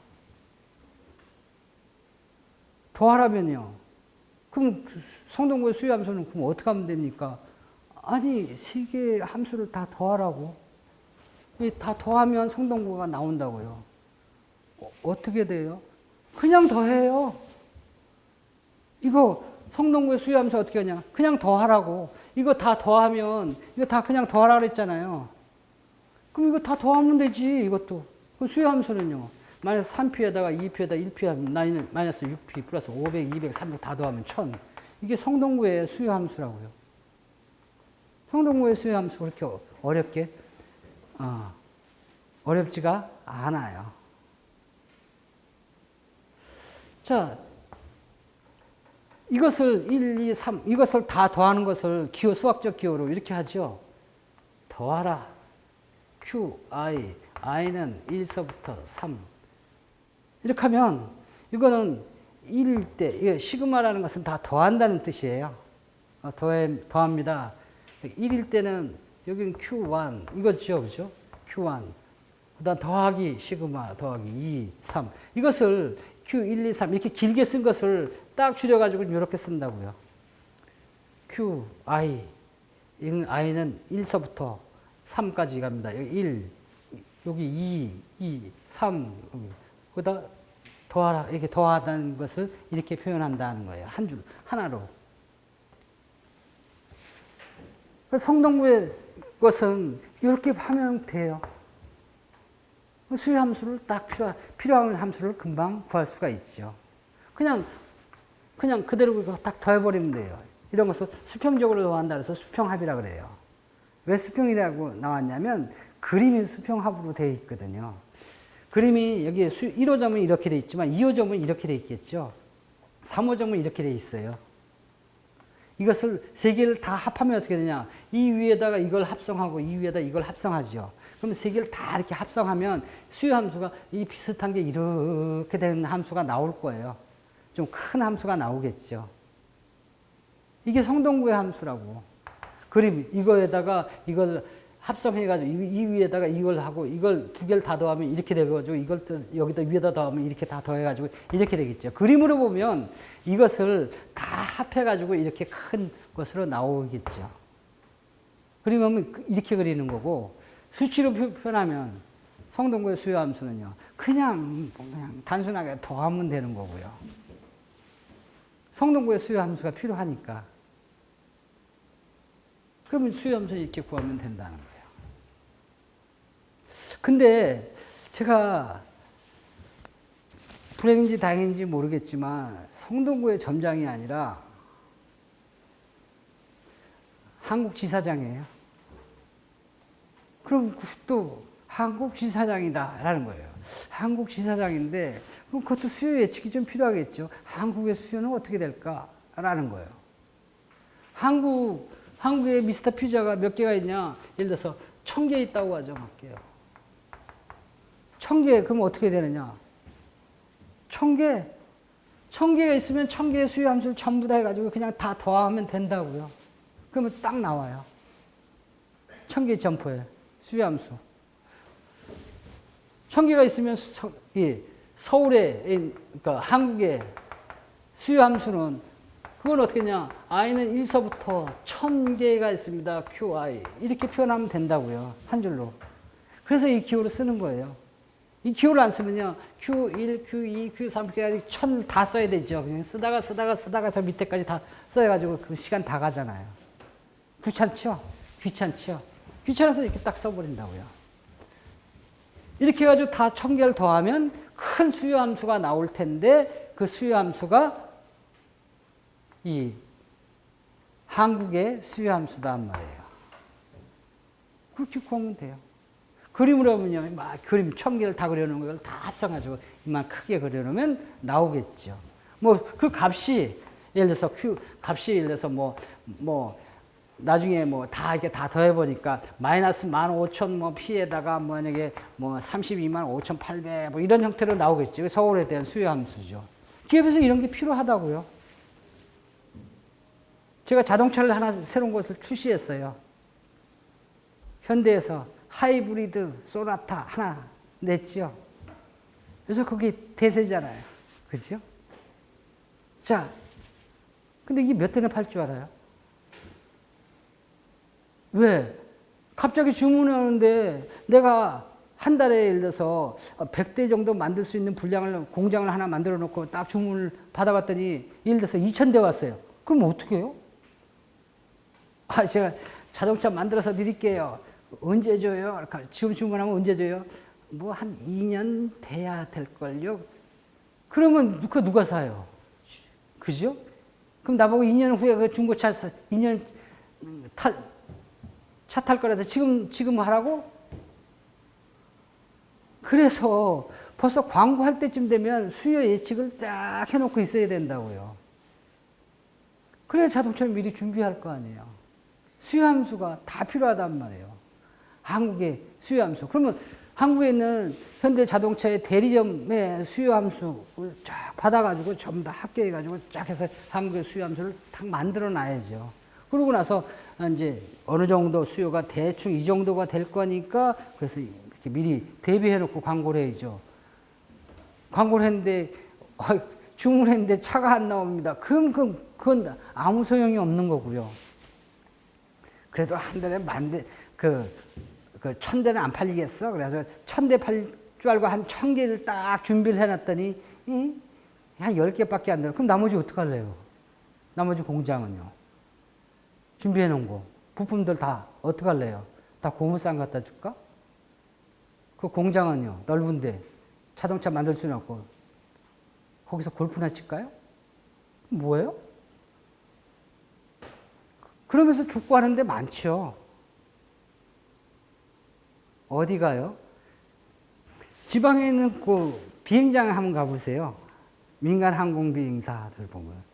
더하라면요. 그럼 성동구의 수요 함수는 그럼 어떻게 하면 됩니까? 아니, 3개의 함수를 다 더하라고. 다 더하면 성동구가 나온다고요. 어떻게 돼요? 그냥 더해요. 이거 성동구의 수요 함수 어떻게 하냐? 그냥 더하라고. 이거 다 더하면 이거 다 그냥 더하라 그랬잖아요. 그럼 이거 다 더하면 되지. 이것도. 그 수요 함수는요. 마이너스 3P에다가 2P에다 1P 하면 마이너스 6P 플러스 500, 200, 300 다 더하면 1000. 이게 성동구의 수요 함수라고요. 성동구의 수요 함수 그렇게 어렵게 어렵지가 않아요. 자, 이것을 1, 2, 3 이것을 다 더하는 것을 기호 수학적 기호로 이렇게 하죠. 더하라. Q, I, I는 1서부터 3. 이렇게 하면 이거는 1일 때 이게 시그마라는 것은 다 더한다는 뜻이에요. 더합니다. 1일 때는 여기는 Q1 이거죠. 그죠? Q1. 그다음 더하기 시그마 더하기 2, 3. 이것을 Q1, 2, 3 이렇게 길게 쓴 것을 딱 줄여가지고 이렇게 쓴다고요. Q, I. I는 1서부터 3까지 갑니다. 여기 1, 여기 2, 3. 그다 더하라. 이렇게 더하다는 것을 이렇게 표현한다는 거예요. 한 줄, 하나로. 성동구의 것은 이렇게 하면 돼요. 수요 함수를 딱 필요한 함수를 금방 구할 수가 있죠. 그냥 그대로 딱 더해버리면 돼요. 이런 것을 수평적으로 더한다 해서 수평합이라 그래요. 왜 수평이라고 나왔냐면 그림이 수평합으로 되어 있거든요. 그림이 여기 1호점은 이렇게 되어 있지만 2호점은 이렇게 되어 있겠죠. 3호점은 이렇게 되어 있어요. 이것을 3개를 다 합하면 어떻게 되냐. 이 위에다가 이걸 합성하고 이 위에다 이걸 합성하죠. 그럼 3개를 다 이렇게 합성하면 수요 함수가 이 비슷한 게 이렇게 된 함수가 나올 거예요. 좀 큰 함수가 나오겠죠. 이게 성동구의 함수라고. 그림 이거에다가 이걸 합성해가지고 이 위에다가 이걸 하고 이걸 두 개를 다 더하면 이렇게 돼가지고 이걸 또 여기다 위에다 더하면 이렇게 다 더해가지고 이렇게 되겠죠. 그림으로 보면 이것을 다 합해가지고 이렇게 큰 것으로 나오겠죠. 그림은 이렇게 그리는 거고 수치로 표현하면 성동구의 수요함수는요. 그냥 단순하게 더하면 되는 거고요. 성동구의 수요함수가 필요하니까. 그러면 수요함수 이렇게 구하면 된다는 거예요. 근데 제가 불행인지 다행인지 모르겠지만 성동구의 점장이 아니라 한국 지사장이에요. 그럼 또 한국 지사장이다라는 거예요. 한국 지사장인데 그럼 그것도 수요 예측이 좀 필요하겠죠. 한국의 수요는 어떻게 될까라는 거예요. 한국에 미스터 피자가 몇 개가 있냐? 예를 들어서 1000개 있다고 가정할게요. 1000개 그럼 어떻게 되느냐? 1000개가 있으면 1000개의 수요 함수를 전부 다 해가지고 그냥 다 더하면 된다고요. 그러면 딱 나와요. 1000개 점포에 수요 함수. 1000개가 있으면 서울에 그러니까 한국의 수요 함수는 그건 어떻게냐? i는 1서부터 1000개가 있습니다. qi 이렇게 표현하면 된다고요. 한 줄로. 그래서 이 기호를 쓰는 거예요. 이 기호를 안 쓰면요. q1, q2, q3 이렇게 1000 다 써야 되죠. 그냥 쓰다가 저 밑에까지 다 써가지고 그 시간 다 가잖아요. 귀찮죠? 귀찮아서 이렇게 딱 써버린다고요. 이렇게 해가지고 다 1000개를 더하면 큰 수요함수가 나올 텐데 그 수요함수가 이 한국의 수요함수단 말이에요. 그렇게 구하면 돼요. 그림으로 보면요. 막 그림 1000개를 다 그려놓은 걸 다 합성가지고 이만 크게 그려놓으면 나오겠죠. 뭐 그 값이 예를 들어서 값이 예를 들어서 나중에 다 이렇게 다 더해보니까 마이너스 15,000 P에다가 만약에 32만 5,800 이런 형태로 나오겠죠. 서울에 대한 수요함수죠. 기업에서 이런 게 필요하다고요. 제가 자동차를 하나 새로운 것을 출시했어요. 현대에서 하이브리드 소나타 하나 냈죠. 그래서 그게 대세잖아요. 그죠? 자, 근데 이게 몇 대나 팔 줄 알아요? 왜? 갑자기 주문이 오는데 내가 한 달에 예를 들어서 100대 정도 만들 수 있는 분량을 공장을 하나 만들어 놓고 딱 주문을 받아봤더니 예를 들어서 2000대 왔어요. 그럼 어떻게 해요? 제가 자동차 만들어서 드릴게요. 언제 줘요? 지금 주문하면 언제 줘요? 한 2년 돼야 될걸요? 그러면 그거 누가 사요? 그죠? 그럼 나보고 2년 후에 그 중고차 2년 차 탈 거라서 지금 하라고? 그래서 벌써 광고할 때쯤 되면 수요 예측을 쫙 해놓고 있어야 된다고요. 그래야 자동차를 미리 준비할 거 아니에요. 수요함수가 다 필요하단 말이에요. 한국의 수요함수. 그러면 한국에 있는 현대 자동차의 대리점의 수요함수를 쫙 받아가지고 전부 다 합계해가지고 쫙 해서 한국의 수요함수를 딱 만들어 놔야죠. 그러고 나서 이제 어느 정도 수요가 대충 이 정도가 될 거니까 그래서 이렇게 미리 대비해 놓고 광고를 해야죠. 광고를 했는데 주문했는데 차가 안 나옵니다. 그건 아무 소용이 없는 거고요. 그래도 한 달에 그 1000대는 안 팔리겠어. 그래서 1000대 팔 줄 알고 한 1000개를 딱 준비를 해놨더니 한 10개밖에 안 돼요. 그럼 나머지 어떡할래요? 나머지 공장은요. 준비해 놓은 거. 부품들 다 어떡할래요? 다 고무상 갖다 줄까? 그 공장은요. 넓은데 자동차 만들 수는 없고 거기서 골프나 칠까요? 뭐예요? 그러면서 죽고 하는 데 많죠. 어디 가요? 지방에 있는 그 비행장에 한번 가보세요. 민간 항공 비행사들 보면.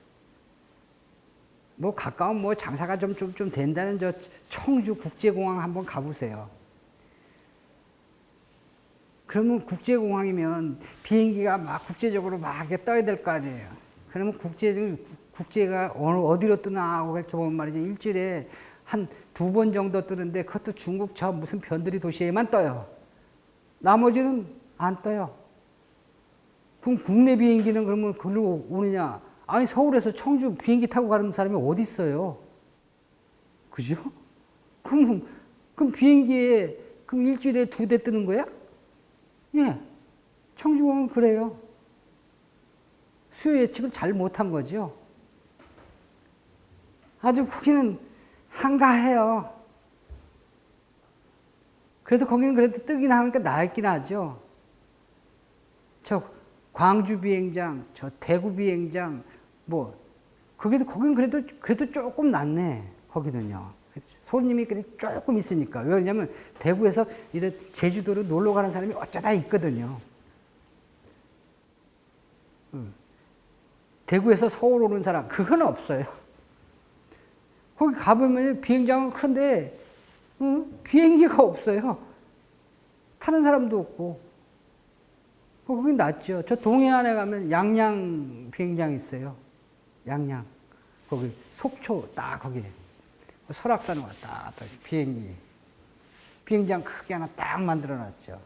가까운 장사가 좀 된다는 청주 국제공항 한번 가보세요. 그러면 국제공항이면 비행기가 막 국제적으로 막 떠야 될 거 아니에요. 그러면 국제가 어디로 뜨나 하고 이렇게 보면 말이죠. 일주일에 한 2번 정도 뜨는데 그것도 중국 저 무슨 변두리 도시에만 떠요. 나머지는 안 떠요. 그럼 국내 비행기는 그러면 글로 오느냐? 아니 서울에서 청주 비행기 타고 가는 사람이 어디 있어요? 그죠? 그럼 비행기에 그럼 일주일에 2대 뜨는 거야? 예. 청주공항은 그래요. 수요 예측을 잘 못한 거죠. 아주 거기는 한가해요. 그래도 거기는 그래도 뜨긴 하니까 낫긴 하죠. 저 광주 비행장, 저 대구 비행장, 뭐, 거기는 그래도 조금 낫네. 거기는요. 손님이 그래도 조금 있으니까. 왜 그러냐면 대구에서 이제 제주도로 놀러 가는 사람이 어쩌다 있거든요. 대구에서 서울 오는 사람, 그건 없어요. 거기 가보면 비행장은 큰데, 비행기가 없어요. 타는 사람도 없고. 거기 낫죠. 저 동해안에 가면 양양 비행장이 있어요. 양양. 거기 속초 딱 거기. 설악산 왔다 갔다 비행기. 비행장 크게 하나 딱 만들어 놨죠.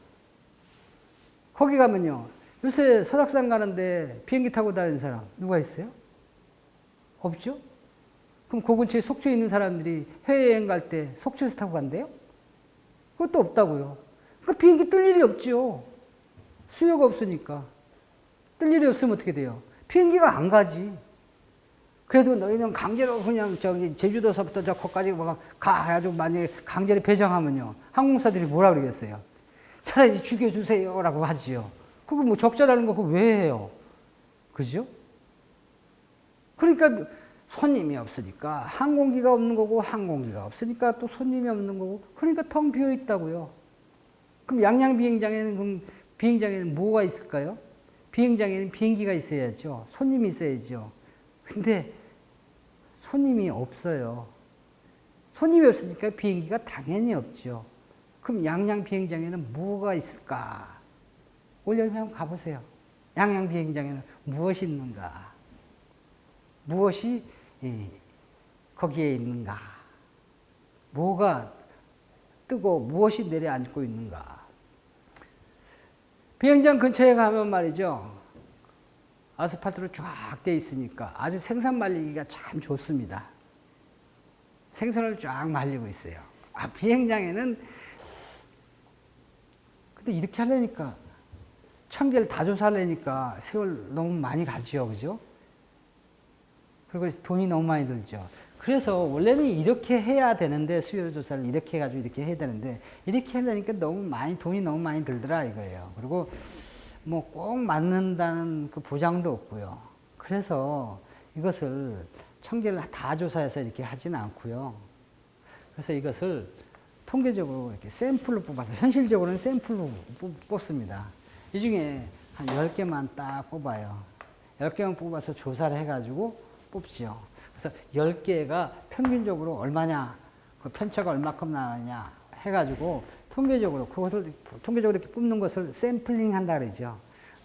거기 가면요. 요새 설악산 가는데 비행기 타고 다니는 사람 누가 있어요? 없죠? 그럼 그 근처에 속초에 있는 사람들이 해외여행 갈 때 속초에서 타고 간대요? 그것도 없다고요. 그러니까 비행기 뜰 일이 없죠. 수요가 없으니까. 뜰 일이 없으면 어떻게 돼요? 비행기가 안 가지. 그래도 너희는 강제로 그냥 저기 제주도서부터 저 거기까지 가가지고 만약에 강제로 배정하면요. 항공사들이 뭐라 그러겠어요? 차라리 죽여주세요 라고 하지요. 그거 뭐 적절하는 거 그거 왜 해요? 그죠? 그러니까 손님이 없으니까 항공기가 없는 거고 항공기가 없으니까 또 손님이 없는 거고 그러니까 텅 비어 있다고요. 그럼 양양 비행장에는 뭐가 있을까요? 비행장에는 비행기가 있어야죠. 손님이 있어야죠. 근데 손님이 없어요. 손님이 없으니까 비행기가 당연히 없죠. 그럼 양양 비행장에는 뭐가 있을까? 올여름에 한번 가보세요. 양양 비행장에는 무엇이 있는가? 무엇이 거기에 있는가? 뭐가 뜨고 무엇이 내려앉고 있는가? 비행장 근처에 가면 말이죠. 아스팔트로 쫙 돼 있으니까 아주 생선 말리기가 참 좋습니다. 생선을 쫙 말리고 있어요. 비행장에는 근데 이렇게 하려니까 1000개를 다 조사하려니까 세월 너무 많이 가지요. 그죠? 그리고 돈이 너무 많이 들죠. 그래서 원래는 이렇게 해야 되는데 수요 조사를 이렇게 해가지고 이렇게 해야 되는데 이렇게 하려니까 돈이 너무 많이 들더라 이거예요. 그리고 뭐 꼭 맞는다는 그 보장도 없고요. 그래서 이것을 1000개를 다 조사해서 이렇게 하지는 않고요. 그래서 이것을 통계적으로 이렇게 샘플로 뽑아서 현실적으로는 샘플로 뽑습니다. 이 중에 한 10개만 딱 뽑아요. 10개만 뽑아서 조사를 해가지고 뽑죠. 그래서 10개가 평균적으로 얼마냐, 그 편차가 얼마큼 나느냐 해가지고 통계적으로 이렇게 뽑는 것을 샘플링 한다 그러죠.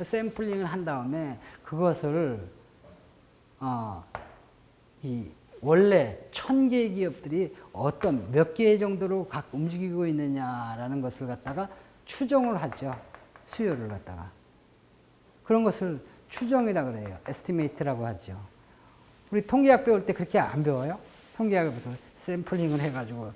샘플링을 한 다음에 그것을 원래 1000개의 기업들이 어떤 몇 개 정도로 각 움직이고 있느냐라는 것을 갖다가 추정을 하죠. 수요를 갖다가. 그런 것을 추정이라 그래요. 에스티메이트라고 하죠. 우리 통계학 배울 때 그렇게 안 배워요? 통계학을 무슨 샘플링을 해가지고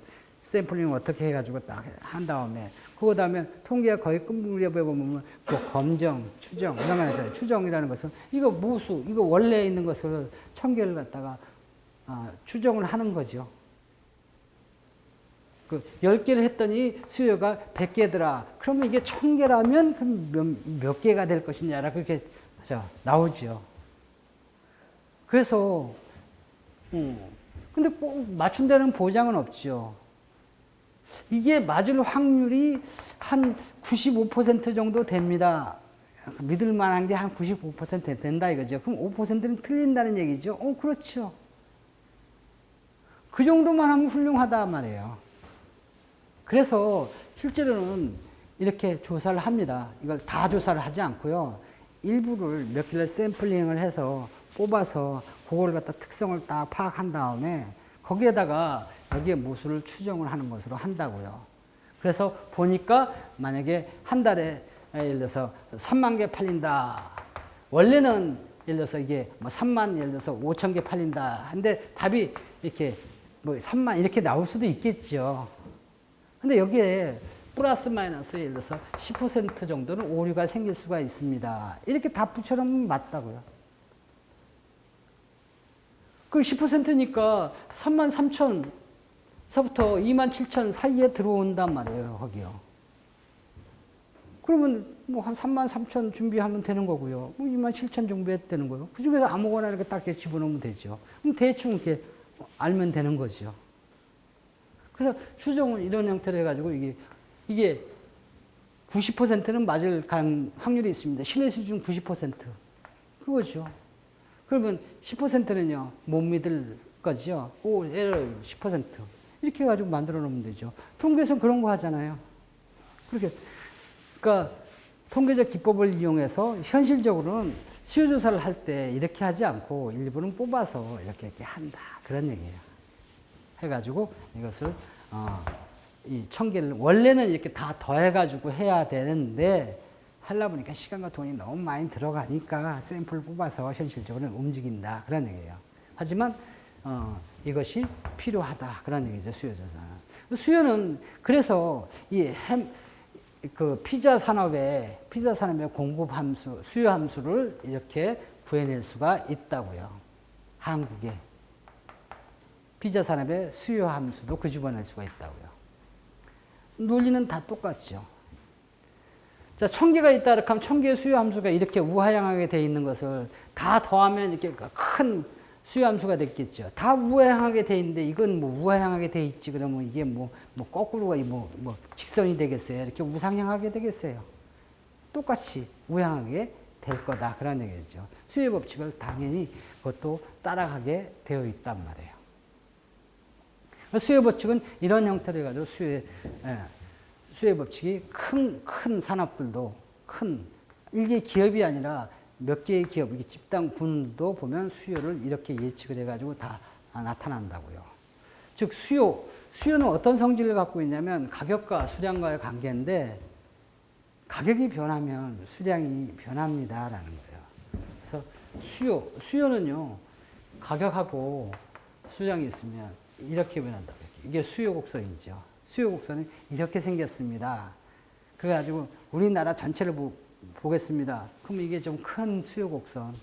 샘플링을 어떻게 해가지고 딱 한 다음에 그 다음에 통계학 거의 끝무렵에 보면 또 검정, 추정 이런 거 있잖아요. 추정이라는 것은 이거 모수, 이거 원래 있는 것을 1000개를 갖다가 추정을 하는 거죠. 그 10개를 했더니 수요가 100개더라. 그러면 이게 1000개라면 그럼 몇 개가 될 것이냐라 그렇게 나오죠. 그래서 근데 꼭 맞춘다는 보장은 없죠. 이게 맞을 확률이 한 95% 정도 됩니다. 믿을 만한 게 한 95% 된다 이거죠. 그럼 5%는 틀린다는 얘기죠. 그렇죠. 그 정도만 하면 훌륭하다 말이에요. 그래서 실제로는 이렇게 조사를 합니다. 이걸 다 조사를 하지 않고요. 일부를 몇 개를 샘플링을 해서 뽑아서 그걸 갖다 특성을 딱 파악한 다음에 거기에다가 여기에 모수를 추정을 하는 것으로 한다고요. 그래서 보니까 만약에 한 달에 예를 들어서 3만 개 팔린다. 원래는 예를 들어서 이게 뭐 3만 예를 들어서 5천 개 팔린다. 근데 답이 이렇게 뭐 3만 이렇게 나올 수도 있겠죠. 근데 여기에 플러스 마이너스 예를 들어서 10% 정도는 오류가 생길 수가 있습니다. 이렇게 답 붙여놓으면 맞다고요. 그럼 10%니까 3만 3천서부터 2만 7천 사이에 들어온단 말이에요. 거기요. 그러면 뭐 한 3만 3천 준비하면 되는 거고요. 뭐 2만 7천 준비해도 되는 거예요. 그 중에서 아무거나 이렇게 딱 집어넣으면 되죠. 그럼 대충 이렇게 알면 되는 거죠. 그래서 추정은 이런 형태로 해가지고 이게 90%는 맞을 확률이 있습니다. 신의 수준 90%. 그거죠. 그러면 10%는요, 못 믿을 거죠. 오, 에러 10%. 이렇게 해가지고 만들어 놓으면 되죠. 통계에서는 그런 거 하잖아요. 그러니까 통계적 기법을 이용해서 현실적으로는 수요조사를 할 때 이렇게 하지 않고 일부는 뽑아서 이렇게 한다. 그런 얘기예요. 해가지고 이것을, 이 1000개를 원래는 이렇게 다 더해가지고 해야 되는데 하려 보니까 시간과 돈이 너무 많이 들어가니까 샘플을 뽑아서 현실적으로는 움직인다. 그런 얘기예요. 하지만 이것이 필요하다. 그런 얘기죠. 수요조사는. 수요는 그래서 그 피자 산업의 공급 함수, 수요 함수를 이렇게 구해낼 수가 있다고요. 한국에. 피자 산업의 수요 함수도 끄집어낼 수가 있다고요. 논리는 다 똑같죠. 자, 1000개가 있다 이렇게 하면 1000개의 수요 함수가 이렇게 우하향하게 되어 있는 것을 다 더하면 이렇게 큰 수요 함수가 됐겠죠. 다 우하향하게 되어 있는데 이건 뭐 우하향하게 되어 있지 그러면 이게 뭐 거꾸로가 뭐 직선이 되겠어요. 이렇게 우상향하게 되겠어요. 똑같이 우향하게 될 거다. 그런 얘기죠. 수요의 법칙을 당연히 그것도 따라가게 되어 있단 말이에요. 수요 법칙은 이런 형태로 해가지고 수요 법칙이 큰 산업들도 일개 기업이 아니라 몇 개의 기업, 집단 군도 보면 수요를 이렇게 예측을 해가지고 다 나타난다고요. 즉 수요는 어떤 성질을 갖고 있냐면 가격과 수량과의 관계인데 가격이 변하면 수량이 변합니다라는 거예요. 그래서 수요는요 가격하고 수량이 있으면 이렇게 변한다. 이게 수요 곡선이죠. 수요 곡선은 이렇게 생겼습니다. 그래가지고 우리나라 전체를 보겠습니다. 그럼 이게 좀 큰 수요 곡선.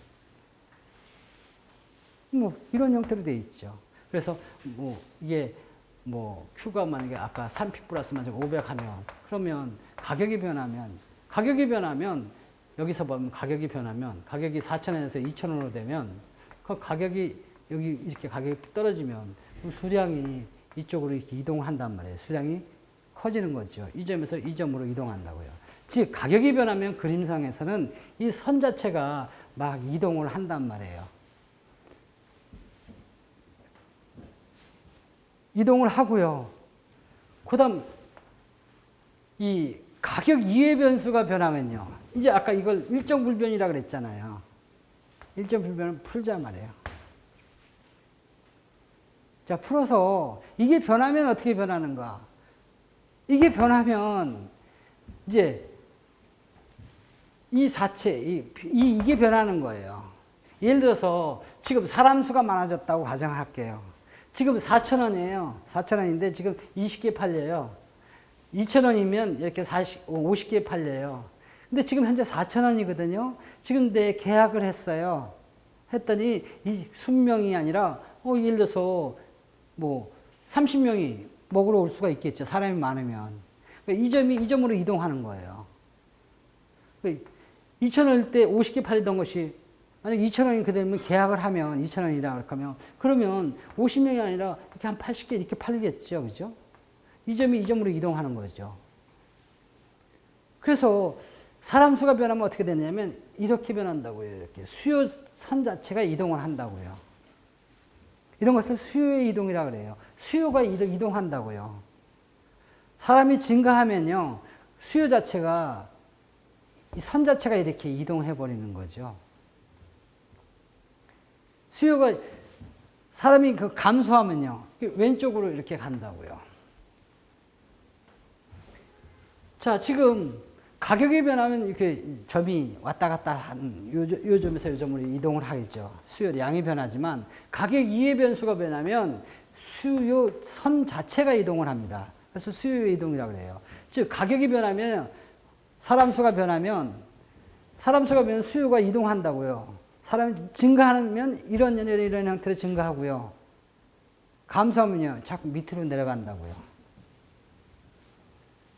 뭐 이런 형태로 되어 있죠. 그래서 이게 Q가 만약에 아까 3P 플러스 만약 500 하면 그러면 가격이 변하면 여기서 보면 가격이 변하면 가격이 4,000원에서 2,000원으로 되면 그 가격이 여기 이렇게 가격이 떨어지면 그럼 수량이 이쪽으로 이렇게 이동한단 말이에요. 수량이 커지는 거죠. 이 점에서 이 점으로 이동한다고요. 즉 가격이 변하면 그림상에서는 이 선 자체가 막 이동을 한단 말이에요. 이동을 하고요. 그 다음 이 가격 이해 변수가 변하면요. 이제 아까 이걸 일정 불변이라고 그랬잖아요. 일정 불변을 풀자 말이에요. 자, 풀어서 이게 변하면 어떻게 변하는가? 이게 변하면 이제 이 자체, 이게 변하는 거예요. 예를 들어서 지금 사람 수가 많아졌다고 가정할게요. 지금 4,000원이에요. 4,000원인데 지금 20개 팔려요. 2,000원이면 이렇게 50개 팔려요. 근데 지금 현재 4,000원이거든요. 지금 내 계약을 했어요. 했더니 이 순명이 아니라 예를 들어서 30명이 먹으러 올 수가 있겠죠. 사람이 많으면. 이 점이 이 점으로 이동하는 거예요. 2,000원일 때 50개 팔리던 것이 만약 2,000원이 그대면 계약을 하면 2,000원이라고 하면 그러면 50명이 아니라 이렇게 한 80개 이렇게 팔리겠죠. 그죠? 이 점이 이 점으로 이동하는 거죠. 그래서 사람 수가 변하면 어떻게 되냐면 이렇게 변한다고요. 이렇게 수요선 자체가 이동을 한다고요. 이런 것을 수요의 이동이라고 그래요. 수요가 이동한다고요. 사람이 증가하면요. 수요 자체가 이 선 자체가 이렇게 이동해 버리는 거죠. 수요가 사람이 감소하면요. 왼쪽으로 이렇게 간다고요. 자, 지금 가격이 변하면 이렇게 점이 왔다 갔다 한 요 점에서 요 점으로 이동을 하겠죠. 수요 양이 변하지만 가격 이의 변수가 변하면 수요 선 자체가 이동을 합니다. 그래서 수요 이동이라고 그래요. 즉 가격이 변하면 사람 수가 변하면 수요가 이동한다고요. 사람이 증가하면 이런 형태로 증가하고요. 감소하면요, 자꾸 밑으로 내려간다고요.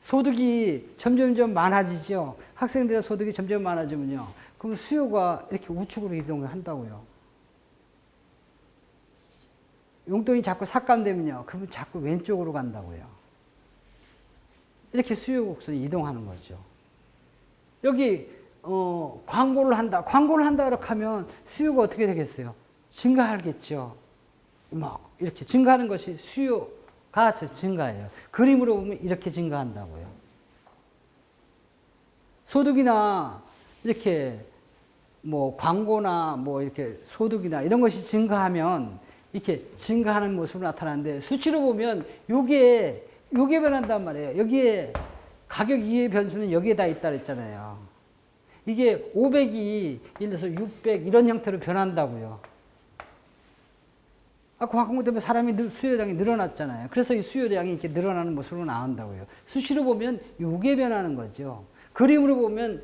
소득이 점점점 많아지죠. 학생들의 소득이 점점 많아지면요, 그럼 수요가 이렇게 우측으로 이동을 한다고요. 용돈이 자꾸 삭감되면요, 그러면 자꾸 왼쪽으로 간다고요. 이렇게 수요 곡선이 이동하는 거죠. 여기 광고를 한다 이렇게 하면 수요가 어떻게 되겠어요? 증가하겠죠. 막 이렇게 증가하는 것이 수요가 증가해요. 그림으로 보면 이렇게 증가한다고요. 소득이나 이렇게 뭐 광고나 뭐 이렇게 소득이나 이런 것이 증가하면 이렇게 증가하는 모습으로 나타나는데, 수치로 보면 요게 변한단 말이에요. 여기에 가격 이의 변수는 여기에 다 있다 그랬잖아요. 이게 500이 예를 들어서 600 이런 형태로 변한다고요. 광고 때문에 수요량이 늘어났잖아요. 그래서 이 수요량이 이렇게 늘어나는 모습으로 나온다고요. 수치로 보면 요게 변하는 거죠. 그림으로 보면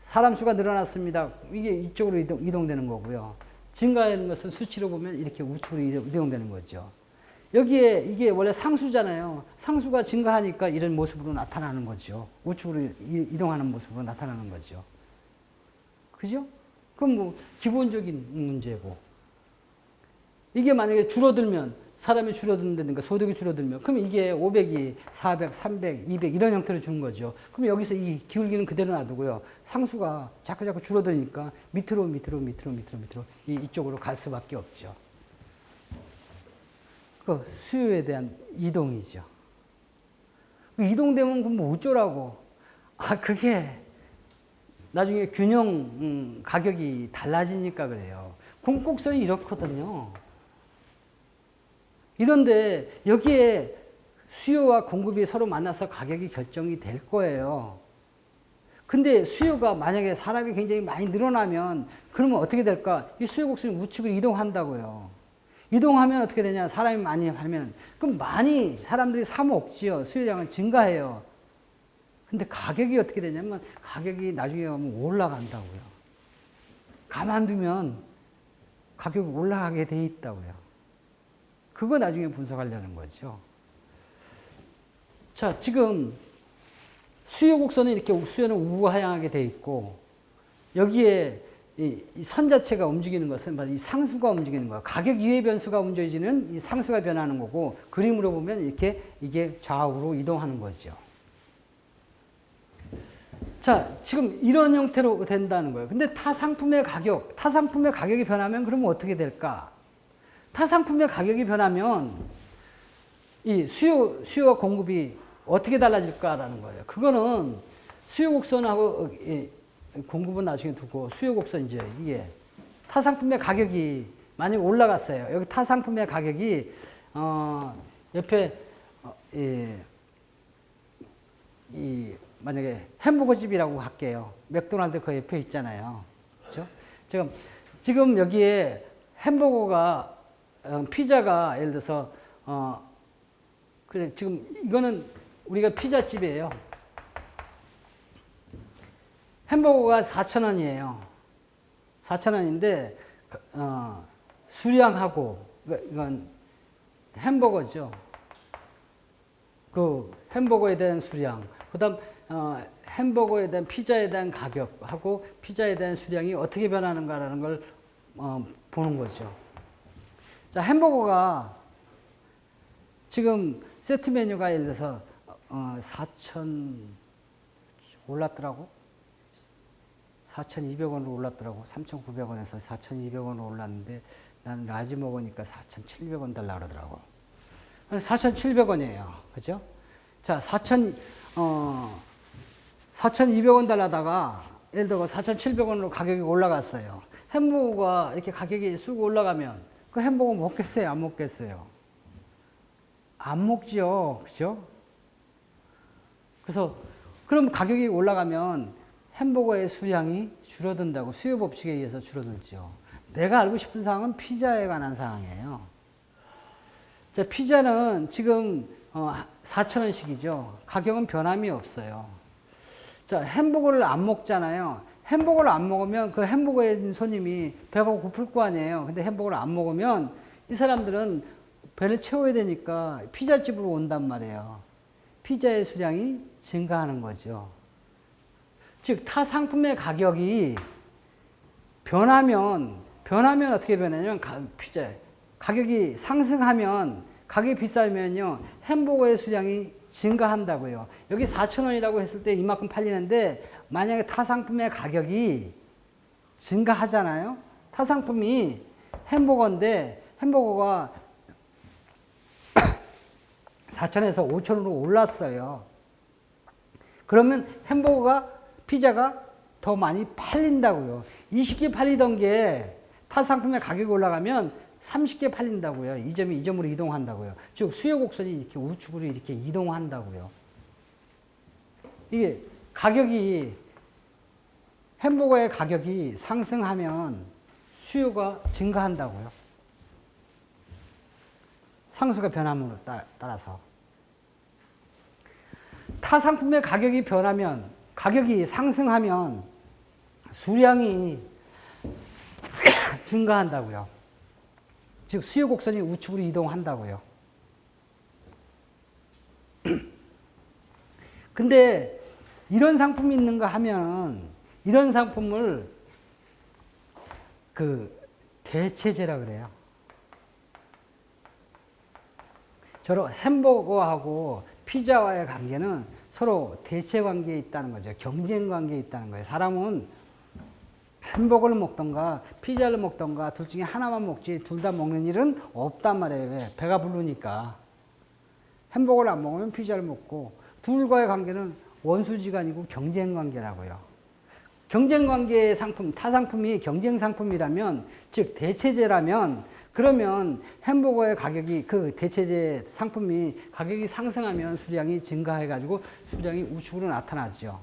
사람 수가 늘어났습니다. 이게 이쪽으로 이동되는 거고요. 증가하는 것은 수치로 보면 이렇게 우측으로 이동되는 거죠. 여기에 이게 원래 상수잖아요. 상수가 증가하니까 이런 모습으로 나타나는 거죠. 우측으로 이동하는 모습으로 나타나는 거죠. 그죠? 그럼 뭐 기본적인 문제고. 이게 만약에 줄어들면, 사람이 줄어든다든가 소득이 줄어들면, 그럼 이게 500이 400, 300, 200 이런 형태로 주는 거죠. 그럼 여기서 이 기울기는 그대로 놔두고요. 상수가 자꾸 줄어드니까 밑으로 이쪽으로 갈 수밖에 없죠. 그 수요에 대한 이동이죠. 이동되면 그럼 뭐 어쩌라고? 그게 나중에 균형 가격이 달라지니까 그래요. 공곡선이 이렇거든요. 이런데 여기에 수요와 공급이 서로 만나서 가격이 결정이 될 거예요. 근데 수요가 만약에 사람이 굉장히 많이 늘어나면 그러면 어떻게 될까? 이 수요 곡선이 우측으로 이동한다고요. 이동하면 어떻게 되냐? 사람이 많이 하면 그럼 많이 사람들이 사 먹지요. 수요량은 증가해요. 근데 가격이 어떻게 되냐면 가격이 나중에 가면 올라간다고요. 가만두면 가격이 올라가게 돼 있다고요. 그거 나중에 분석하려는 거죠. 자, 지금 수요 곡선은 이렇게 수요는 우하향하게 돼 있고, 여기에 이 선 자체가 움직이는 것은 바로 이 상수가 움직이는 거예요. 가격 이외의 변수가 움직이는 이 상수가 변하는 거고, 그림으로 보면 이렇게 이게 좌우로 이동하는 거죠. 자, 지금 이런 형태로 된다는 거예요. 근데 타상품의 가격이 변하면 그러면 어떻게 될까? 타상품의 가격이 변하면 이 수요와 공급이 어떻게 달라질까라는 거예요. 그거는 수요 곡선하고 공급은 나중에 두고, 수요 곡선 이제 이게 타상품의 가격이 만약에 올라갔어요. 여기 타상품의 가격이 옆에 만약에 햄버거집이라고 할게요. 맥도날드 그 옆에 있잖아요. 그렇죠? 지금 여기에 햄버거가 피자가 예를 들어서 그래 지금 이거는 우리가 피자집이에요. 햄버거가 4,000원이에요. 4,000원인데 수량하고 이건 햄버거죠. 그 햄버거에 대한 수량, 그다음 햄버거에 대한 피자에 대한 가격하고 피자에 대한 수량이 어떻게 변하는가라는 걸 보는 거죠. 자, 햄버거가 지금 세트 메뉴가 예를 들어서 4,000 올랐더라고. 4,200원으로 올랐더라고. 3,900원에서 4,200원으로 올랐는데 나는 라지 먹으니까 4,700원 달라 그러더라고. 4,700원이에요. 그죠? 자, 4,200원 달라다가 예를 들어 4,700원으로 가격이 올라갔어요. 햄버거가 이렇게 가격이 쑥 올라가면 그 햄버거 먹겠어요? 안 먹겠어요? 안 먹지요. 그죠? 그래서, 그럼 가격이 올라가면 햄버거의 수량이 줄어든다고 수요 법칙에 의해서 줄어들죠. 내가 알고 싶은 사항은 피자에 관한 사항이에요. 자, 피자는 지금 4,000원씩이죠. 가격은 변함이 없어요. 자, 햄버거를 안 먹잖아요. 햄버거를 안 먹으면 그 햄버거에 있는 손님이 배가 고플 거 아니에요. 근데 햄버거를 안 먹으면 이 사람들은 배를 채워야 되니까 피자집으로 온단 말이에요. 피자의 수량이 증가하는 거죠. 즉, 타 상품의 가격이 변하면 어떻게 변하냐면, 피자 가격이 상승하면, 가격이 비싸면요, 햄버거의 수량이 증가한다고요. 여기 4,000원이라고 했을 때 이만큼 팔리는데, 만약에 타 상품의 가격이 증가하잖아요. 타 상품이 햄버거인데, 햄버거가 4,000원에서 5,000원으로 올랐어요. 그러면 피자가 더 많이 팔린다고요. 20개 팔리던 게 타 상품의 가격이 올라가면 30개 팔린다고요. 이 점이 이 점으로 이동한다고요. 즉, 수요 곡선이 이렇게 우측으로 이렇게 이동한다고요. 이게 햄버거의 가격이 상승하면 수요가 증가한다고요. 상수가 변함으로 따라서. 타 상품의 가격이 상승하면 수량이 증가한다고요. 즉, 수요 곡선이 우측으로 이동한다고요. 근데 이런 상품이 있는가 하면 이런 상품을 대체제라 그래요. 저로 햄버거하고 피자와의 관계는 서로 대체 관계에 있다는 거죠. 경쟁 관계에 있다는 거예요. 사람은 햄버거를 먹던가 피자를 먹던가 둘 중에 하나만 먹지 둘 다 먹는 일은 없단 말이에요. 왜? 배가 부르니까. 햄버거를 안 먹으면 피자를 먹고, 둘과의 관계는 원수지간이고 경쟁 관계라고요. 경쟁 관계의 상품, 타 상품이 경쟁 상품이라면, 즉 대체제라면, 그러면 햄버거의 가격이, 대체제 상품이 가격이 상승하면 수량이 증가해가지고 수량이 우측으로 나타나죠.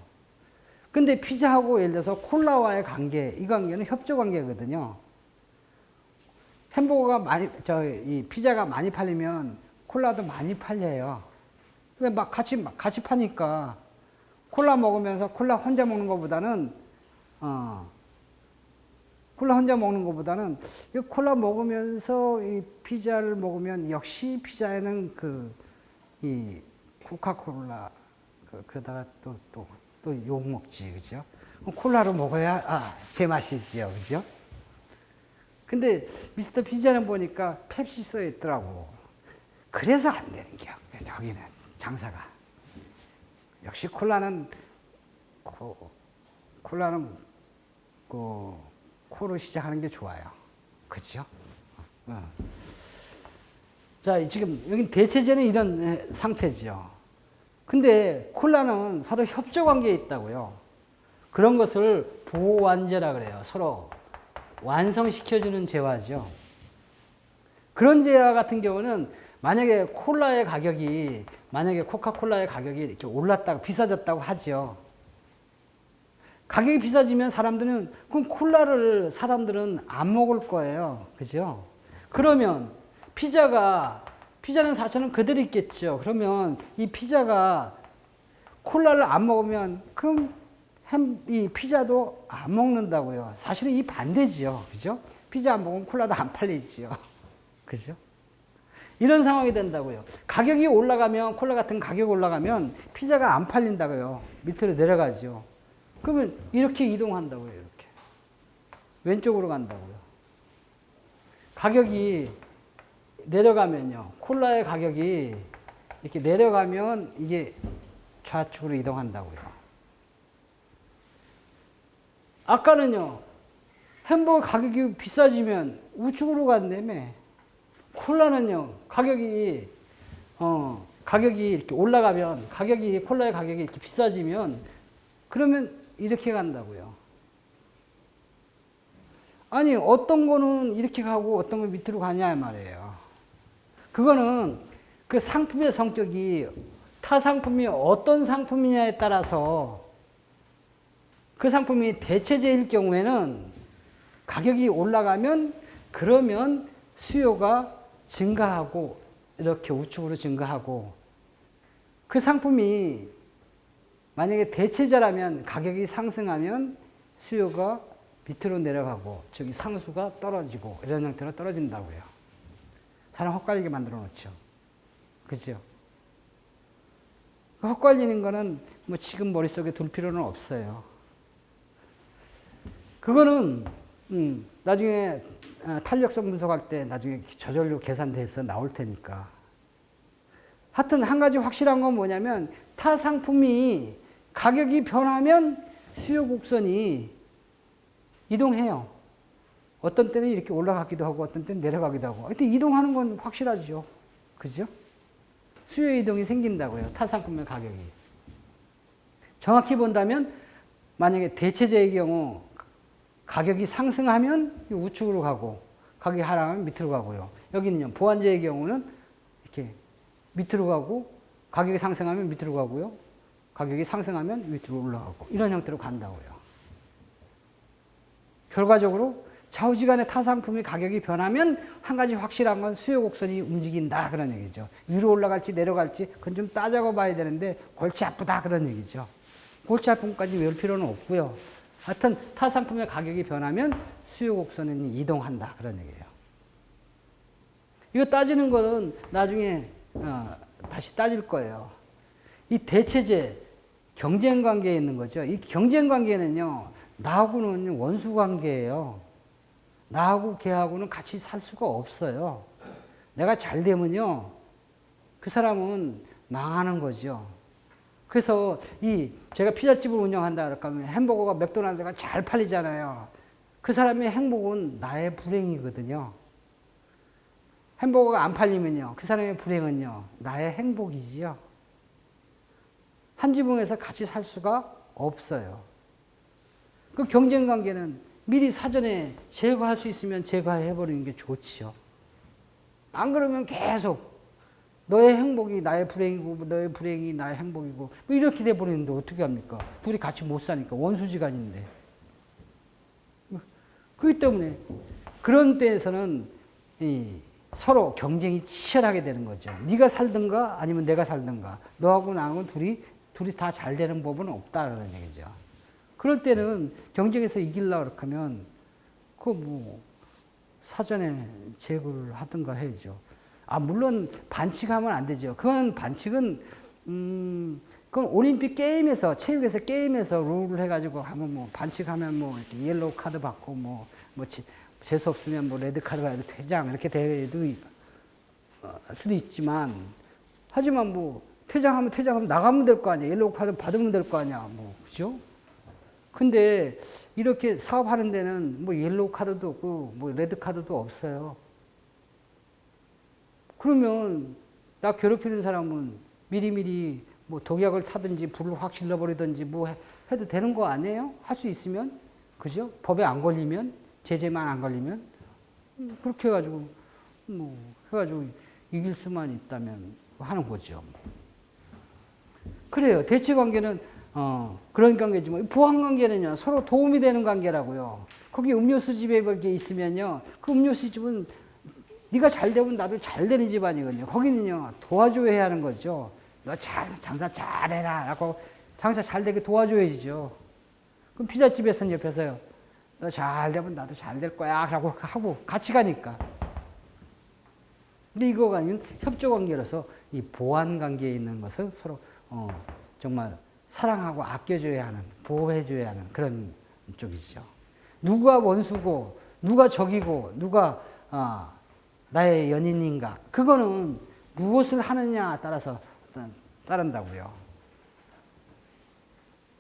근데 피자하고 예를 들어서 콜라와의 관계, 이 관계는 협조 관계거든요. 피자가 많이 팔리면 콜라도 많이 팔려요. 같이 파니까 콜라 먹으면서 콜라 혼자 먹는 것보다는 이 콜라 먹으면서 이 피자를 먹으면 역시 피자에는 이 코카콜라 그러다가 또 욕 먹지, 그죠? 콜라로 먹어야 제 맛이지요, 그죠? 근데 미스터 피자는 보니까 펩시 써 있더라고. 그래서 안 되는 게요. 저기는 장사가. 역시 콜라는 코로 시작하는 게 좋아요. 그죠? 자, 지금 여기 대체제는 이런 상태죠. 근데 콜라는 서로 협조 관계에 있다고요. 그런 것을 보완제라 그래요. 서로 완성시켜주는 재화죠. 그런 재화 같은 경우는 만약에 코카콜라의 가격이 이렇게 올랐다고, 비싸졌다고 하죠. 가격이 비싸지면 그럼 콜라를 사람들은 안 먹을 거예요. 그죠? 그러면 피자는 4,000원 그대로 있겠죠. 그러면 이 피자가 콜라를 안 먹으면 그럼 이 피자도 안 먹는다고요. 사실은 이 반대지요. 그죠? 피자 안 먹으면 콜라도 안 팔리지요. 그죠? 이런 상황이 된다고요. 가격이 올라가면, 콜라 같은 가격이 올라가면 피자가 안 팔린다고요. 밑으로 내려가죠. 그러면 이렇게 이동한다고요. 이렇게. 왼쪽으로 간다고요. 가격이 내려가면요. 콜라의 가격이 이렇게 내려가면 이게 좌측으로 이동한다고요. 아까는요. 햄버거 가격이 비싸지면 우측으로 간다며. 콜라는요. 가격이 이렇게 올라가면 콜라의 가격이 이렇게 비싸지면 그러면 이렇게 간다고요. 아니, 어떤 거는 이렇게 가고 어떤 건 밑으로 가냐 말이에요. 그거는 그 상품의 성격이 타 상품이 어떤 상품이냐에 따라서 그 상품이 대체제일 경우에는 가격이 올라가면 그러면 수요가 증가하고 이렇게 우측으로 증가하고 그 상품이 만약에 대체자라면 가격이 상승하면 수요가 밑으로 내려가고 저기 상수가 떨어지고 이런 형태로 떨어진다고요. 사람 헛갈리게 만들어 놓죠. 그죠? 헛갈리는 거는 뭐 지금 머릿속에 둘 필요는 없어요. 그거는 나중에 탄력성 분석할 때 나중에 저절로 계산돼서 나올 테니까. 하여튼 한 가지 확실한 건 뭐냐면 타 상품이 가격이 변하면 수요 곡선이 이동해요. 어떤 때는 이렇게 올라가기도 하고 어떤 때는 내려가기도 하고. 하여튼 이동하는 건 확실하죠. 그죠? 수요 이동이 생긴다고요. 타 상품의 가격이. 정확히 본다면 만약에 대체제의 경우 가격이 상승하면 우측으로 가고 가격이 하락하면 밑으로 가고요. 여기는요. 보완제의 경우는 이렇게 밑으로 가고 가격이 상승하면 밑으로 가고요. 가격이 상승하면 밑으로 올라가고 이런 형태로 간다고요. 결과적으로 좌우지간의 타 상품의 가격이 변하면 한 가지 확실한 건 수요 곡선이 움직인다 그런 얘기죠. 위로 올라갈지 내려갈지 그건 좀 따져고 봐야 되는데 골치 아프다 그런 얘기죠. 골치 아픔까지 외울 필요는 없고요. 하여튼 타 상품의 가격이 변하면 수요 곡선은 이동한다 그런 얘기예요. 이거 따지는 거는 나중에 다시 따질 거예요. 이 대체제 경쟁 관계에 있는 거죠. 이 경쟁 관계는요. 나하고는 원수 관계예요. 나하고 걔하고는 같이 살 수가 없어요. 내가 잘 되면요. 그 사람은 망하는 거죠. 그래서 제가 피자집을 운영한다 그러면 햄버거가 맥도날드가 잘 팔리잖아요. 그 사람의 행복은 나의 불행이거든요. 햄버거가 안 팔리면요. 그 사람의 불행은요. 나의 행복이지요. 한 지붕에서 같이 살 수가 없어요. 그 경쟁 관계는 미리 사전에 제거할 수 있으면 제거해버리는 게 좋지요. 안 그러면 계속 너의 행복이 나의 불행이고 너의 불행이 나의 행복이고 뭐 이렇게 돼버리는데 어떻게 합니까? 둘이 같이 못 사니까 원수지간인데. 그렇기 때문에 그런 때에서는 서로 경쟁이 치열하게 되는 거죠. 네가 살든가 아니면 내가 살든가 너하고 나하고 둘이 다 잘 되는 법은 없다 그런 얘기죠. 그럴 때는 경쟁에서 이기려고 하면 사전에 제거를 하든가 해야죠. 물론 반칙하면 안 되죠. 그건 반칙은 그건 올림픽 게임에서 체육에서 게임에서 룰을 해가지고 하면 반칙하면 이렇게 옐로우 카드 받고 재수 없으면 레드 카드 받고 퇴장 이렇게 돼도 수도 있지만 하지만 퇴장하면 나가면 될 거 아니야. 옐로우 카드 받으면 될 거 아니야. 그죠? 근데 이렇게 사업하는 데는 옐로우 카드도 없고 레드 카드도 없어요. 그러면 나 괴롭히는 사람은 미리미리 독약을 타든지 불을 확 질러버리든지 해도 되는 거 아니에요? 할 수 있으면 그죠? 법에 안 걸리면 제재만 안 걸리면 그렇게 해가지고 이길 수만 있다면 하는 거죠. 그래요. 대치 관계는 그런 관계지만 보완 관계는요 서로 도움이 되는 관계라고요. 거기 음료수 집에 이렇게 있으면요 그 음료수 집은 네가 잘 되면 나도 잘 되는 집안이거든요. 거기는요 도와줘야 하는 거죠. 너 장사 잘해라 라고 장사 잘 되게 도와줘야죠. 그럼 피자집에서는 옆에서요 너 잘 되면 나도 잘 될 거야 라고 하고 같이 가니까. 근데 이거가 아닌 협조 관계로서 이 보완 관계에 있는 것을 서로 정말 사랑하고 아껴줘야 하는, 보호해줘야 하는 그런 쪽이죠. 누가 원수고, 누가 적이고, 누가 나의 연인인가. 그거는 무엇을 하느냐에 따라서 따른다고요.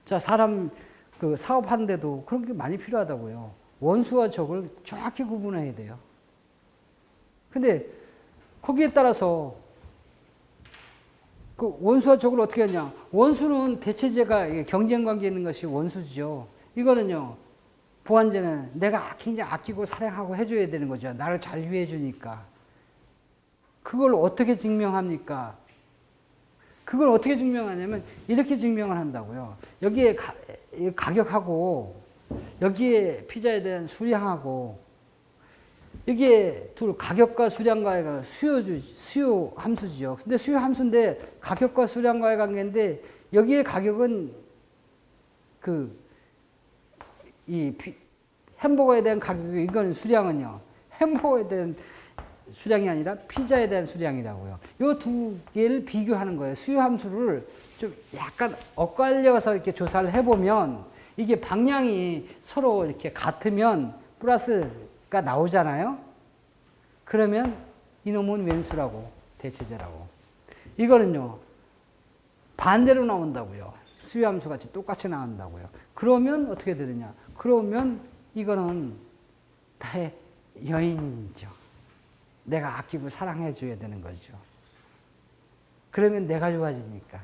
자, 사람 사업하는데도 그런 게 많이 필요하다고요. 원수와 적을 정확히 구분해야 돼요. 근데 거기에 따라서 그 원수와 적을 어떻게 하냐. 원수는 대체제가 경쟁 관계에 있는 것이 원수죠. 이거는요. 보완제는 내가 굉장히 아끼고 사랑하고 해줘야 되는 거죠. 나를 잘 위해 주니까. 그걸 어떻게 증명합니까? 그걸 어떻게 증명하냐면 이렇게 증명을 한다고요. 여기에 가격하고 여기에 피자에 대한 수량하고 이게 둘 가격과 수량과의 수요 함수죠. 근데 수요 함수인데 가격과 수량과의 관계인데 여기에 가격은 햄버거에 대한 가격이 이건 수량은요. 햄버거에 대한 수량이 아니라 피자에 대한 수량이라고요. 이 두 개를 비교하는 거예요. 수요 함수를 좀 약간 엇갈려서 이렇게 조사를 해보면 이게 방향이 서로 이렇게 같으면 플러스가 나오잖아요. 그러면 이놈은 왼수라고, 대체제라고. 이거는요, 반대로 나온다고요. 수요 함수 같이 똑같이 나온다고요. 그러면 어떻게 되느냐? 그러면 이거는 다의 여인이죠. 내가 아끼고 사랑해 줘야 되는 거죠. 그러면 내가 좋아지니까.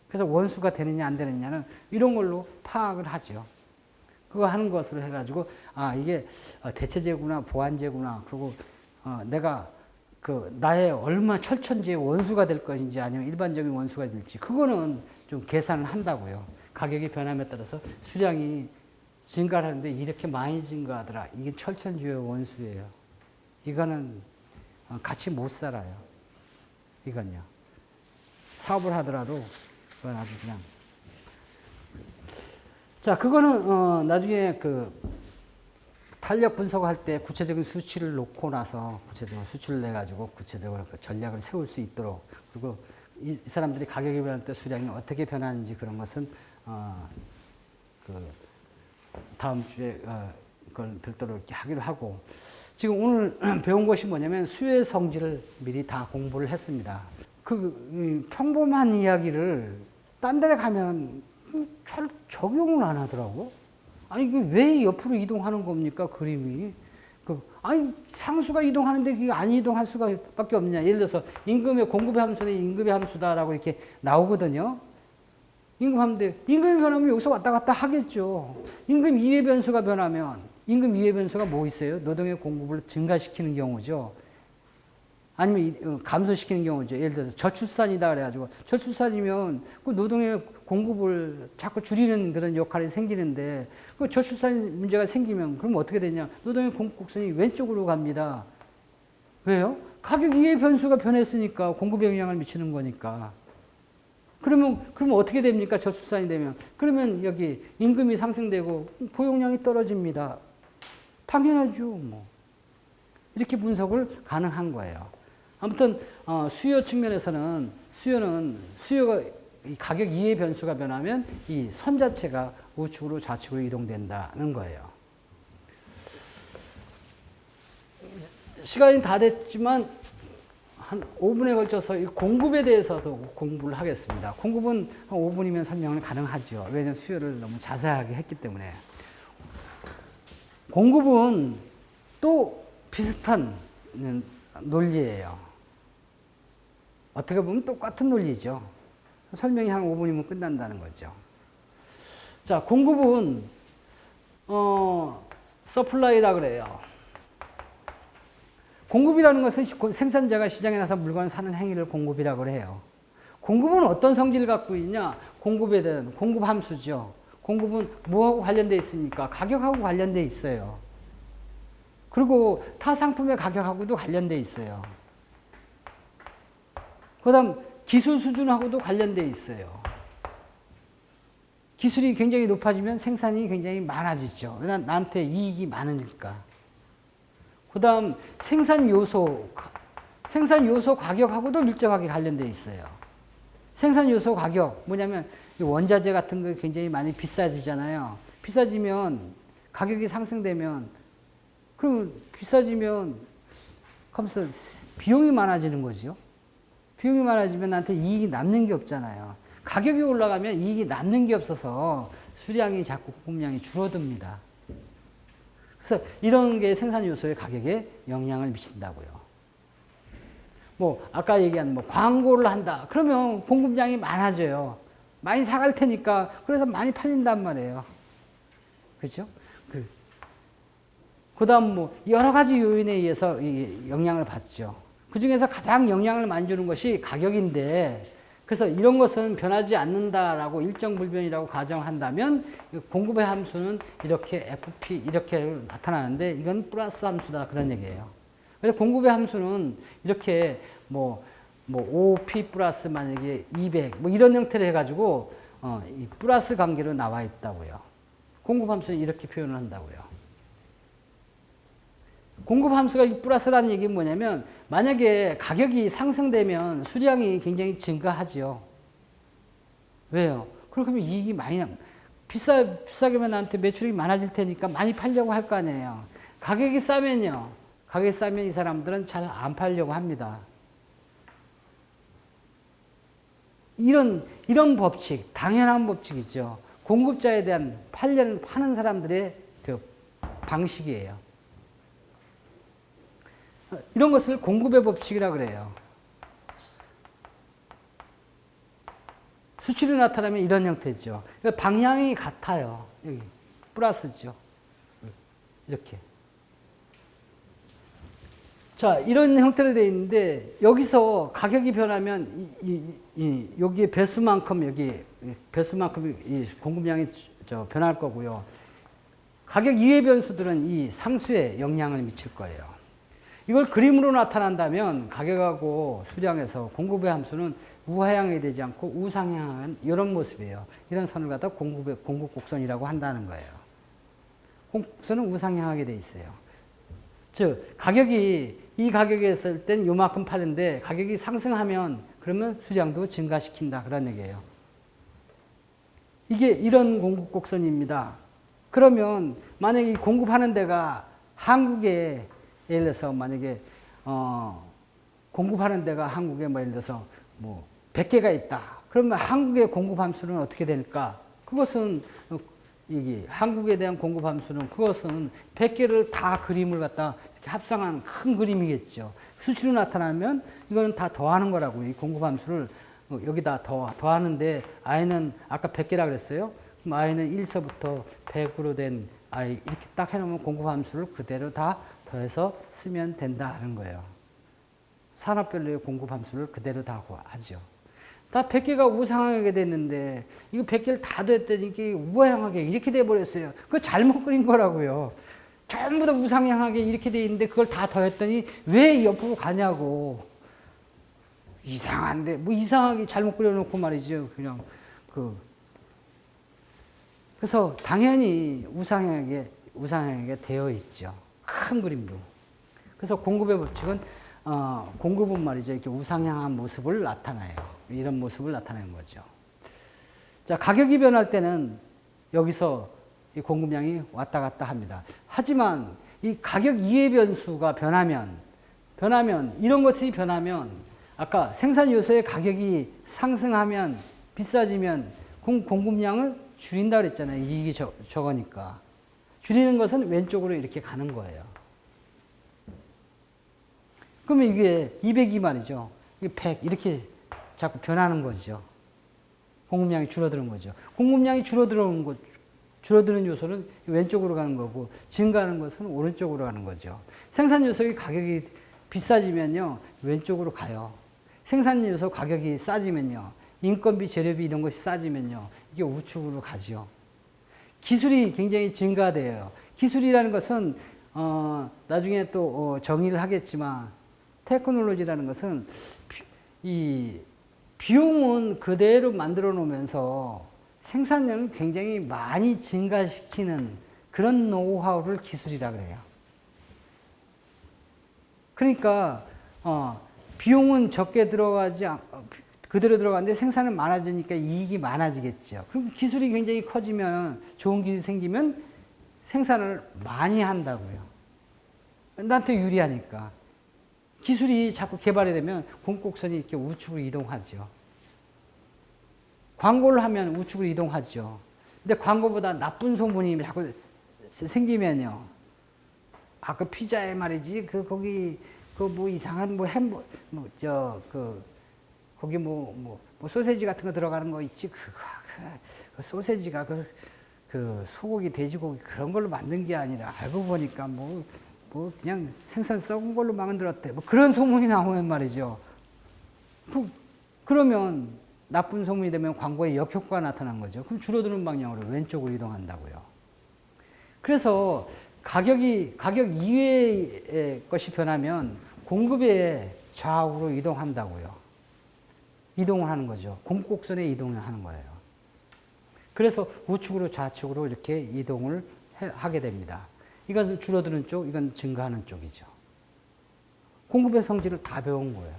그래서 원수가 되느냐 안 되느냐는 이런 걸로 파악을 하죠. 그거 하는 것으로 해가지고 이게 대체제구나 보완제구나. 그리고 내가 나의 얼마 철천지의 원수가 될 것인지 아니면 일반적인 원수가 될지 그거는 좀 계산을 한다고요. 가격이 변함에 따라서 수량이 증가하는데 이렇게 많이 증가하더라. 이게 철천지의 원수예요. 이거는 같이 못 살아요. 이건요. 사업을 하더라도 그건 아주 그냥. 자, 그거는 나중에 탄력 분석할 때 구체적인 수치를 놓고 나서 구체적인 수치를 내 가지고 구체적으로 전략을 세울 수 있도록 그리고 이 사람들이 가격이 변할 때 수량이 어떻게 변하는지 그런 것은 다음 주에 그걸 별도로 이렇게 하기로 하고. 지금 오늘 배운 것이 뭐냐면 수요의 성질을 미리 다 공부를 했습니다. 평범한 이야기를 딴 데에 가면 잘 적용을 안 하더라고. 아니 이게 왜 옆으로 이동하는 겁니까 그림이? 상수가 이동하는데 그게 안 이동할 수밖에 없냐. 예를 들어서 임금의 공급의 함수는 임금의 함수다라고 이렇게 나오거든요. 임금이 변하면 여기서 왔다 갔다 하겠죠. 임금 이외 변수가 변하면 임금 이외 변수가 뭐 있어요? 노동의 공급을 증가시키는 경우죠. 아니면 감소시키는 경우죠. 예를 들어서 저출산이다 그래가지고 저출산이면 그 노동의 공급을 자꾸 줄이는 그런 역할이 생기는데 그 저출산 문제가 생기면 그럼 어떻게 되냐? 노동의 공급 곡선이 왼쪽으로 갑니다. 왜요? 가격 이외 변수가 변했으니까 공급에 영향을 미치는 거니까. 그러면 어떻게 됩니까? 저출산이 되면. 그러면 여기 임금이 상승되고 고용량이 떨어집니다. 당연하죠. 뭐. 이렇게 분석을 가능한 거예요. 아무튼 수요 측면에서는 수요가 가격 이외의 변수가 변하면 이 선 자체가 우측으로 좌측으로 이동된다는 거예요. 시간이 다 됐지만 한 5분에 걸쳐서 이 공급에 대해서도 공부를 하겠습니다. 공급은 한 5분이면 설명을 가능하죠. 왜냐하면 수요를 너무 자세하게 했기 때문에. 공급은 또 비슷한 논리예요. 어떻게 보면 똑같은 논리죠. 설명이 한 5분이면 끝난다는 거죠. 자, 공급은 서플라이라 그래요. 공급이라는 것은 생산자가 시장에 나서 물건을 사는 행위를 공급이라고 해요. 공급은 어떤 성질을 갖고 있냐? 공급에 대한 공급 함수죠. 공급은 뭐하고 관련되어 있습니까? 가격하고 관련되어 있어요. 그리고 타 상품의 가격하고도 관련되어 있어요. 그 다음 기술 수준하고도 관련되어 있어요. 기술이 굉장히 높아지면 생산이 굉장히 많아지죠. 나한테 이익이 많으니까. 그 다음 생산 요소 가격하고도 밀접하게 관련되어 있어요. 생산 요소 가격 뭐냐면 원자재 같은 거 굉장히 많이 비싸지잖아요. 비싸지면 가격이 상승되면 그럼 비싸지면 하면서 비용이 많아지는 거죠. 비용이 많아지면 나한테 이익이 남는 게 없잖아요. 가격이 올라가면 이익이 남는 게 없어서 수량이 자꾸 공급량이 줄어듭니다. 그래서 이런 게 생산 요소의 가격에 영향을 미친다고요. 뭐 아까 얘기한 광고를 한다. 그러면 공급량이 많아져요. 많이 사갈 테니까 그래서 많이 팔린단 말이에요. 그렇죠? 그다음 여러 가지 요인에 의해서 영향을 받죠. 그 중에서 가장 영향을 많이 주는 것이 가격인데, 그래서 이런 것은 변하지 않는다라고 일정불변이라고 가정한다면 공급의 함수는 이렇게 FP 이렇게 나타나는데 이건 플러스 함수다 그런 얘기예요. 그래서 공급의 함수는 이렇게 뭐 5P 플러스 만약에 200 뭐 이런 형태로 해가지고 이 플러스 관계로 나와 있다고요. 공급 함수는 이렇게 표현을 한다고요. 공급 함수가 이 플러스라는 얘기는 뭐냐면 만약에 가격이 상승되면 수량이 굉장히 증가하죠. 왜요? 그러면 이익이 많이 비싸게면 나한테 매출이 많아질 테니까 많이 팔려고 할 거 아니에요. 가격이 싸면요. 가격이 싸면 이 사람들은 잘 안 팔려고 합니다. 이런 법칙, 당연한 법칙이죠. 공급자에 대한 파는 사람들의 그 방식이에요. 이런 것을 공급의 법칙이라고 그래요. 수치로 나타나면 이런 형태죠. 방향이 같아요. 여기 플러스죠. 이렇게. 자, 이런 형태로 되어 있는데 여기서 가격이 변하면 여기에 배수만큼 이 공급량이 변할 거고요. 가격 이외 변수들은 이 상수에 영향을 미칠 거예요. 이걸 그림으로 나타난다면 가격하고 수량에서 공급의 함수는 우하향이 되지 않고 우상향한 이런 모습이에요. 이런 선을 갖다 공급 곡선이라고 한다는 거예요. 공급 곡선은 우상향하게 돼 있어요. 즉 이 가격에 있을 땐 요만큼 파는데 가격이 상승하면 그러면 수량도 증가시킨다 그런 얘기예요. 이게 이런 공급 곡선입니다. 그러면 만약에 공급하는 데가 한국에 예를 들어서 만약에 공급하는 데가 한국에 뭐 예를 들어서 뭐 100개가 있다. 그러면 한국의 공급 함수는 어떻게 될까? 그것은 이게 한국에 대한 공급 함수는 그것은 100개를 다 그림을 갖다 이렇게 합성한 큰 그림이겠죠. 수치로 나타나면 이거는 다 더하는 거라고. 이 공급 함수를 여기다 더하는데 i는 아까 100개라 그랬어요. 그럼 i는 1서부터 100으로 된 i 이렇게 딱 해놓으면 공급 함수를 그대로 다 더해서 쓰면 된다 하는 거예요. 산업별로의 공급 함수를 그대로 다 하죠. 다 100개가 우상향하게 됐는데 이거 100개를 다 됐더니 이게 우하향하게 이렇게 돼버렸어요. 그거 잘못 그린 거라고요. 전부 다 우상향하게 이렇게 돼 있는데 그걸 다 더했더니 왜 옆으로 가냐고. 이상한데 뭐 이상하게 잘못 그려놓고 말이죠. 그냥 그래서 당연히 우상향하게 되어 있죠. 큰 그림도. 그래서 공급의 법칙은 공급은 말이죠. 이렇게 우상향한 모습을 나타나요. 이런 모습을 나타내는 거죠. 자, 가격이 변할 때는 여기서 이 공급량이 왔다 갔다 합니다. 하지만 이 가격 이외 변수가 변하면 이런 것들이 변하면 아까 생산 요소의 가격이 상승하면 비싸지면 공급량을 줄인다 그랬잖아요. 이익이 적으니까. 줄이는 것은 왼쪽으로 이렇게 가는 거예요. 그러면 이게 200이 말이죠. 이게 100 이렇게 자꾸 변하는 거죠. 공급량이 줄어드는 거죠. 공급량이 줄어드는 요소는 왼쪽으로 가는 거고 증가하는 것은 오른쪽으로 가는 거죠. 생산 요소의 가격이 비싸지면요. 왼쪽으로 가요. 생산 요소 가격이 싸지면요. 인건비, 재료비 이런 것이 싸지면요. 이게 우측으로 가죠. 기술이 굉장히 증가돼요. 기술이라는 것은 나중에 또 정의를 하겠지만 테크놀로지라는 것은 이 비용은 그대로 만들어 놓으면서 생산량을 굉장히 많이 증가시키는 그런 노하우를 기술이라 그래요. 그러니까 비용은 적게 그대로 들어가는데 생산은 많아지니까 이익이 많아지겠죠. 그럼 기술이 굉장히 커지면 좋은 기술이 생기면 생산을 많이 한다고요. 나한테 유리하니까. 기술이 자꾸 개발이 되면 공급곡선이 이렇게 우측으로 이동하죠. 광고를 하면 우측으로 이동하죠. 근데 광고보다 나쁜 소문이 자꾸 생기면요. 그 피자에 말이지, 거기, 뭐 이상한 거기 뭐 소세지 같은 거 들어가는 거 있지. 그 소세지가 그 소고기, 돼지고기 그런 걸로 만든 게 아니라 알고 보니까 뭐 뭐 그냥 생선 썩은 걸로 만들었대. 뭐 그런 소문이 나오면 말이죠. 그러면 나쁜 소문이 되면 광고에 역효과가 나타난 거죠. 그럼 줄어드는 방향으로 왼쪽으로 이동한다고요. 그래서 가격 이외의 것이 변하면 공급의 좌우로 이동한다고요. 이동을 하는 거죠. 공급곡선에 이동을 하는 거예요. 그래서 우측으로 좌측으로 이렇게 이동을 하게 됩니다. 이것은 줄어드는 쪽, 이건 증가하는 쪽이죠. 공급의 성질을 다 배운 거예요.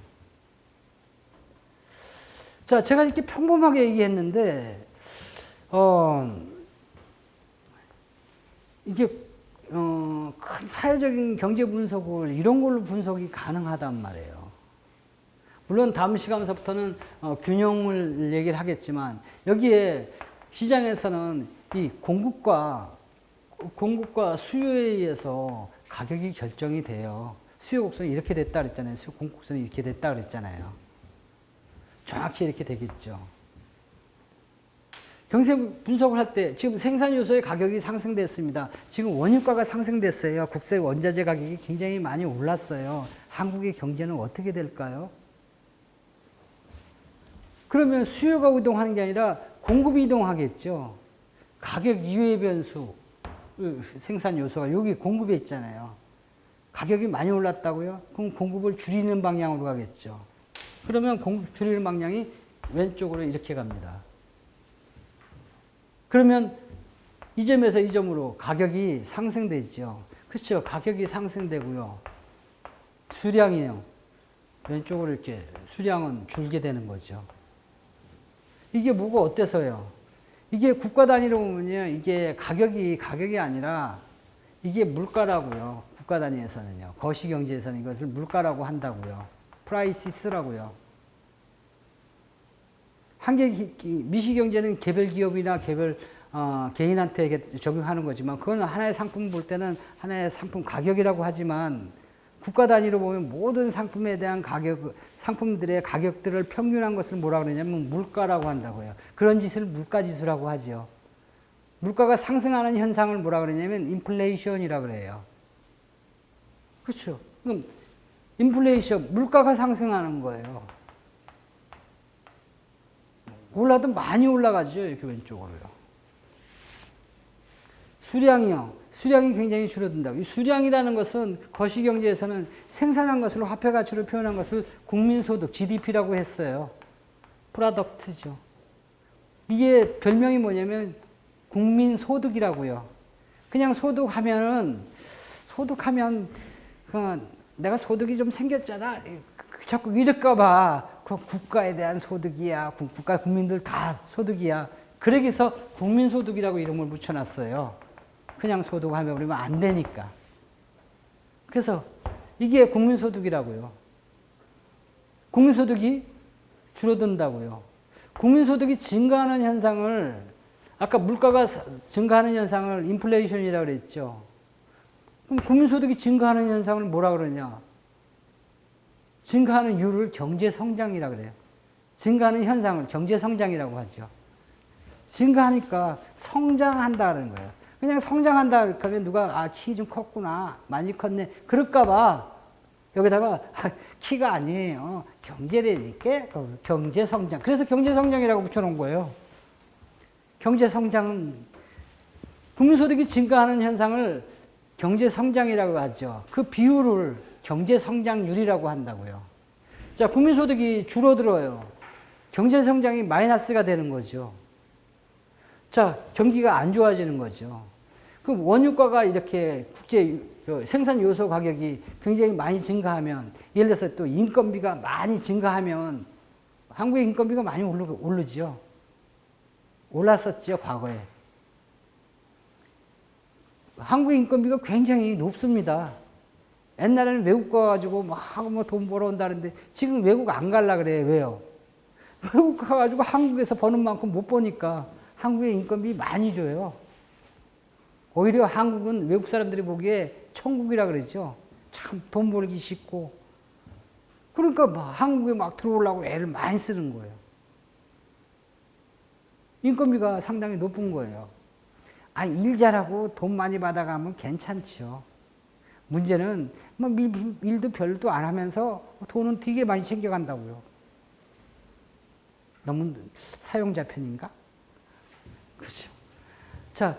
자, 제가 이렇게 평범하게 얘기했는데, 이게, 큰 사회적인 경제 분석을 이런 걸로 분석이 가능하단 말이에요. 물론 다음 시간부터는 균형을 얘기를 하겠지만, 여기에 시장에서는 이 공급과 수요에 의해서 가격이 결정이 돼요. 수요 곡선이 이렇게 됐다 그랬잖아요. 공급 곡선이 이렇게 됐다 그랬잖아요. 정확히 이렇게 되겠죠. 경제 분석을 할 때 지금 생산 요소의 가격이 상승됐습니다. 지금 원유가가 상승됐어요. 국제 원자재 가격이 굉장히 많이 올랐어요. 한국의 경제는 어떻게 될까요? 그러면 수요가 이동하는 게 아니라 공급이 이동하겠죠. 가격 이외의 변수, 생산 요소가 여기 공급에 있잖아요. 가격이 많이 올랐다고요? 그럼 공급을 줄이는 방향으로 가겠죠. 그러면 공급 줄이는 방향이 왼쪽으로 이렇게 갑니다. 그러면 이 점에서 이 점으로 가격이 상승되죠. 그렇죠. 가격이 상승되고요. 수량이요. 왼쪽으로 이렇게 수량은 줄게 되는 거죠. 이게 뭐가 어때서요? 이게 국가 단위로 보면요. 이게 가격이 아니라 이게 물가라고요. 국가 단위에서는요. 거시경제에서는 이것을 물가라고 한다고요. 프라이시스라고요. 미시경제는 개별 기업이나 개별 개인한테 적용하는 거지만 그건 하나의 상품 볼 때는 하나의 상품 가격이라고 하지만 국가 단위로 보면 모든 상품에 대한 상품들의 가격들을 평균한 것을 뭐라 그러냐면 물가라고 한다고요. 그런 짓을 물가지수라고 하죠. 물가가 상승하는 현상을 뭐라 그러냐면 인플레이션이라고 그래요. 그렇죠. 그럼 인플레이션, 물가가 상승하는 거예요. 올라도 많이 올라가죠. 이렇게 왼쪽으로요. 수량이요. 수량이 굉장히 줄어든다고. 이 수량이라는 것은 거시경제에서는 생산한 것을 화폐 가치로 표현한 것을 국민소득, GDP라고 했어요. 프로덕트죠. 이게 별명이 뭐냐면 국민소득이라고요. 그냥 소득하면 내가 소득이 좀 생겼잖아. 자꾸 이럴까봐 국가에 대한 소득이야. 국민들 다 소득이야. 그러기서 국민소득이라고 이름을 붙여놨어요. 그냥 소득하면 그러면 안 되니까. 그래서 이게 국민소득이라고요. 국민소득이 줄어든다고요. 국민소득이 증가하는 현상을 아까 물가가 증가하는 현상을 인플레이션이라고 그랬죠. 그럼 국민소득이 증가하는 현상을 뭐라 그러냐? 증가하는 이유를 경제성장이라고 그래요. 증가하는 현상을 경제성장이라고 하죠. 증가하니까 성장한다는 거예요. 그냥 성장한다 그러면 누가 키 좀 컸구나 많이 컸네 그럴까봐 여기다가 키가 아니에요. 경제라니까 경제성장. 그래서 경제성장이라고 붙여놓은 거예요. 경제성장은 국민소득이 증가하는 현상을 경제성장이라고 하죠. 그 비율을 경제성장률이라고 한다고요. 자, 국민소득이 줄어들어요. 경제성장이 마이너스가 되는 거죠. 자, 경기가 안 좋아지는 거죠. 그럼 원유가가 이렇게 국제 생산 요소 가격이 굉장히 많이 증가하면, 예를 들어서 또 인건비가 많이 증가하면 한국의 인건비가 많이 오르죠. 올랐었죠, 과거에. 한국의 인건비가 굉장히 높습니다. 옛날에는 외국 가가지고 막 돈 벌어온다는데 지금 외국 안 갈라 그래요. 왜요? 외국 가가지고 한국에서 버는 만큼 못 버니까 한국의 인건비 많이 줘요. 오히려 한국은 외국 사람들이 보기에 천국이라 그러죠. 참 돈 벌기 쉽고. 그러니까 막 한국에 막 들어오려고 애를 많이 쓰는 거예요. 인건비가 상당히 높은 거예요. 일 잘하고 돈 많이 받아가면 괜찮죠. 문제는 뭐 일도 별도 안 하면서 돈은 되게 많이 챙겨간다고요. 너무 사용자 편인가? 그렇죠. 자,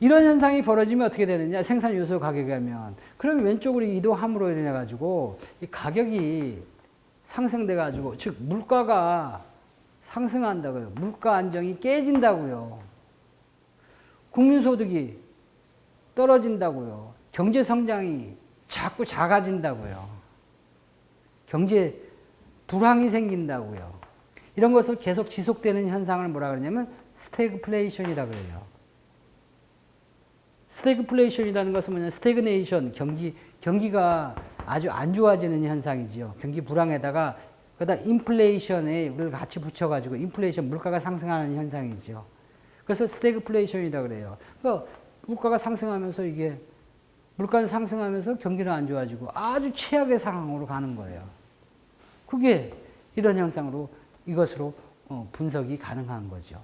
이런 현상이 벌어지면 어떻게 되느냐? 생산 요소 가격이 하면. 그럼 왼쪽으로 이동함으로 인해 가지고 이 가격이 상승돼 가지고, 즉 물가가 상승한다고요. 물가 안정이 깨진다고요. 국민소득이 떨어진다고요. 경제 성장이 자꾸 작아진다고요. 경제 불황이 생긴다고요. 이런 것을 계속 지속되는 현상을 뭐라 그러냐면 스태그플레이션이라고 그래요. 스태그플레이션이라는 것은 뭐냐면 스태그네이션, 경기가 아주 안 좋아지는 현상이지요. 경기 불황에다가 그러다 인플레이션을 같이 붙여가지고 인플레이션, 물가가 상승하는 현상이죠. 그래서 스태그플레이션이라고 그래요. 그러니까 물가가 상승하면서 물가는 상승하면서 경기는 안 좋아지고 아주 최악의 상황으로 가는 거예요. 그게 이런 현상으로 이것으로 분석이 가능한 거죠.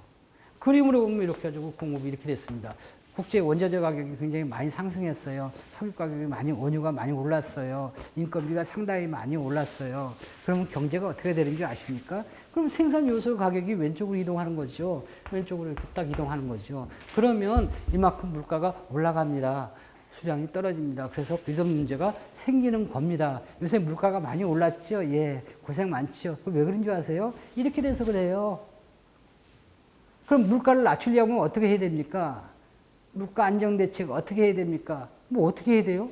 그림으로 보면 이렇게 가지고 공급이 이렇게 됐습니다. 국제 원자재 가격이 굉장히 많이 상승했어요. 석유 가격이 원유가 많이 올랐어요. 인건비가 상당히 많이 올랐어요. 그러면 경제가 어떻게 되는 줄 아십니까? 그럼 생산 요소 가격이 왼쪽으로 이동하는 거죠. 왼쪽으로 이렇게 딱 이동하는 거죠. 그러면 이만큼 물가가 올라갑니다. 수량이 떨어집니다. 그래서 이런 문제가 생기는 겁니다. 요새 물가가 많이 올랐죠? 예, 고생 많죠? 왜 그런 줄 아세요? 이렇게 돼서 그래요. 그럼 물가를 낮추려면 어떻게 해야 됩니까? 물가 안정 대책 어떻게 해야 됩니까? 뭐 어떻게 해야 돼요?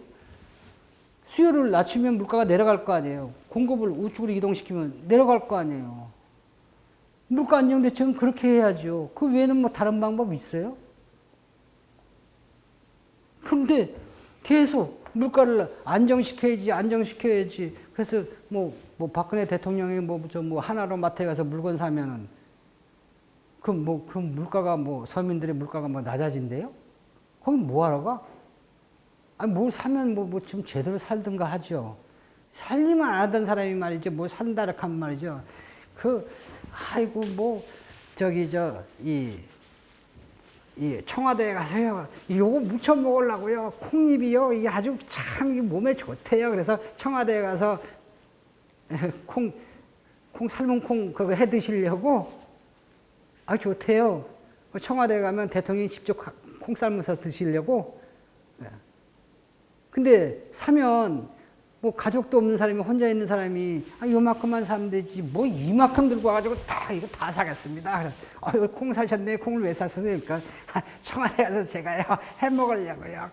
수요를 낮추면 물가가 내려갈 거 아니에요. 공급을 우측으로 이동시키면 내려갈 거 아니에요. 물가 안정 대책은 그렇게 해야죠. 그 외에는 뭐 다른 방법이 있어요? 그런데 계속 물가를 안정시켜야지. 그래서 뭐 박근혜 대통령이 하나로 마트에 가서 물건 사면은 그 물가가 서민들의 물가가 낮아진대요? 그럼 뭐 하러 가? 아니, 뭘 사면 좀 제대로 살든가 하죠. 살기만 안 하던 사람이 말이죠. 뭐 산다라 하면 말이죠. 이 청와대에 가서요, 요거 무쳐 먹으려고요. 콩잎이요. 이게 아주 참 몸에 좋대요. 그래서 청와대에 가서 삶은 콩 그거 해 드시려고 좋대요. 청와대에 가면 대통령이 직접 콩 삶아서 드시려고. 근데 사면 가족도 없는 사람이 혼자 있는 사람이 요만큼만 사면 되지 이만큼 들고 와가지고 이거 다 사겠습니다. 이거 콩 사셨네. 콩을 왜 사셨어요? 그러니까 청와대 가서 제가요 해 먹으려고요.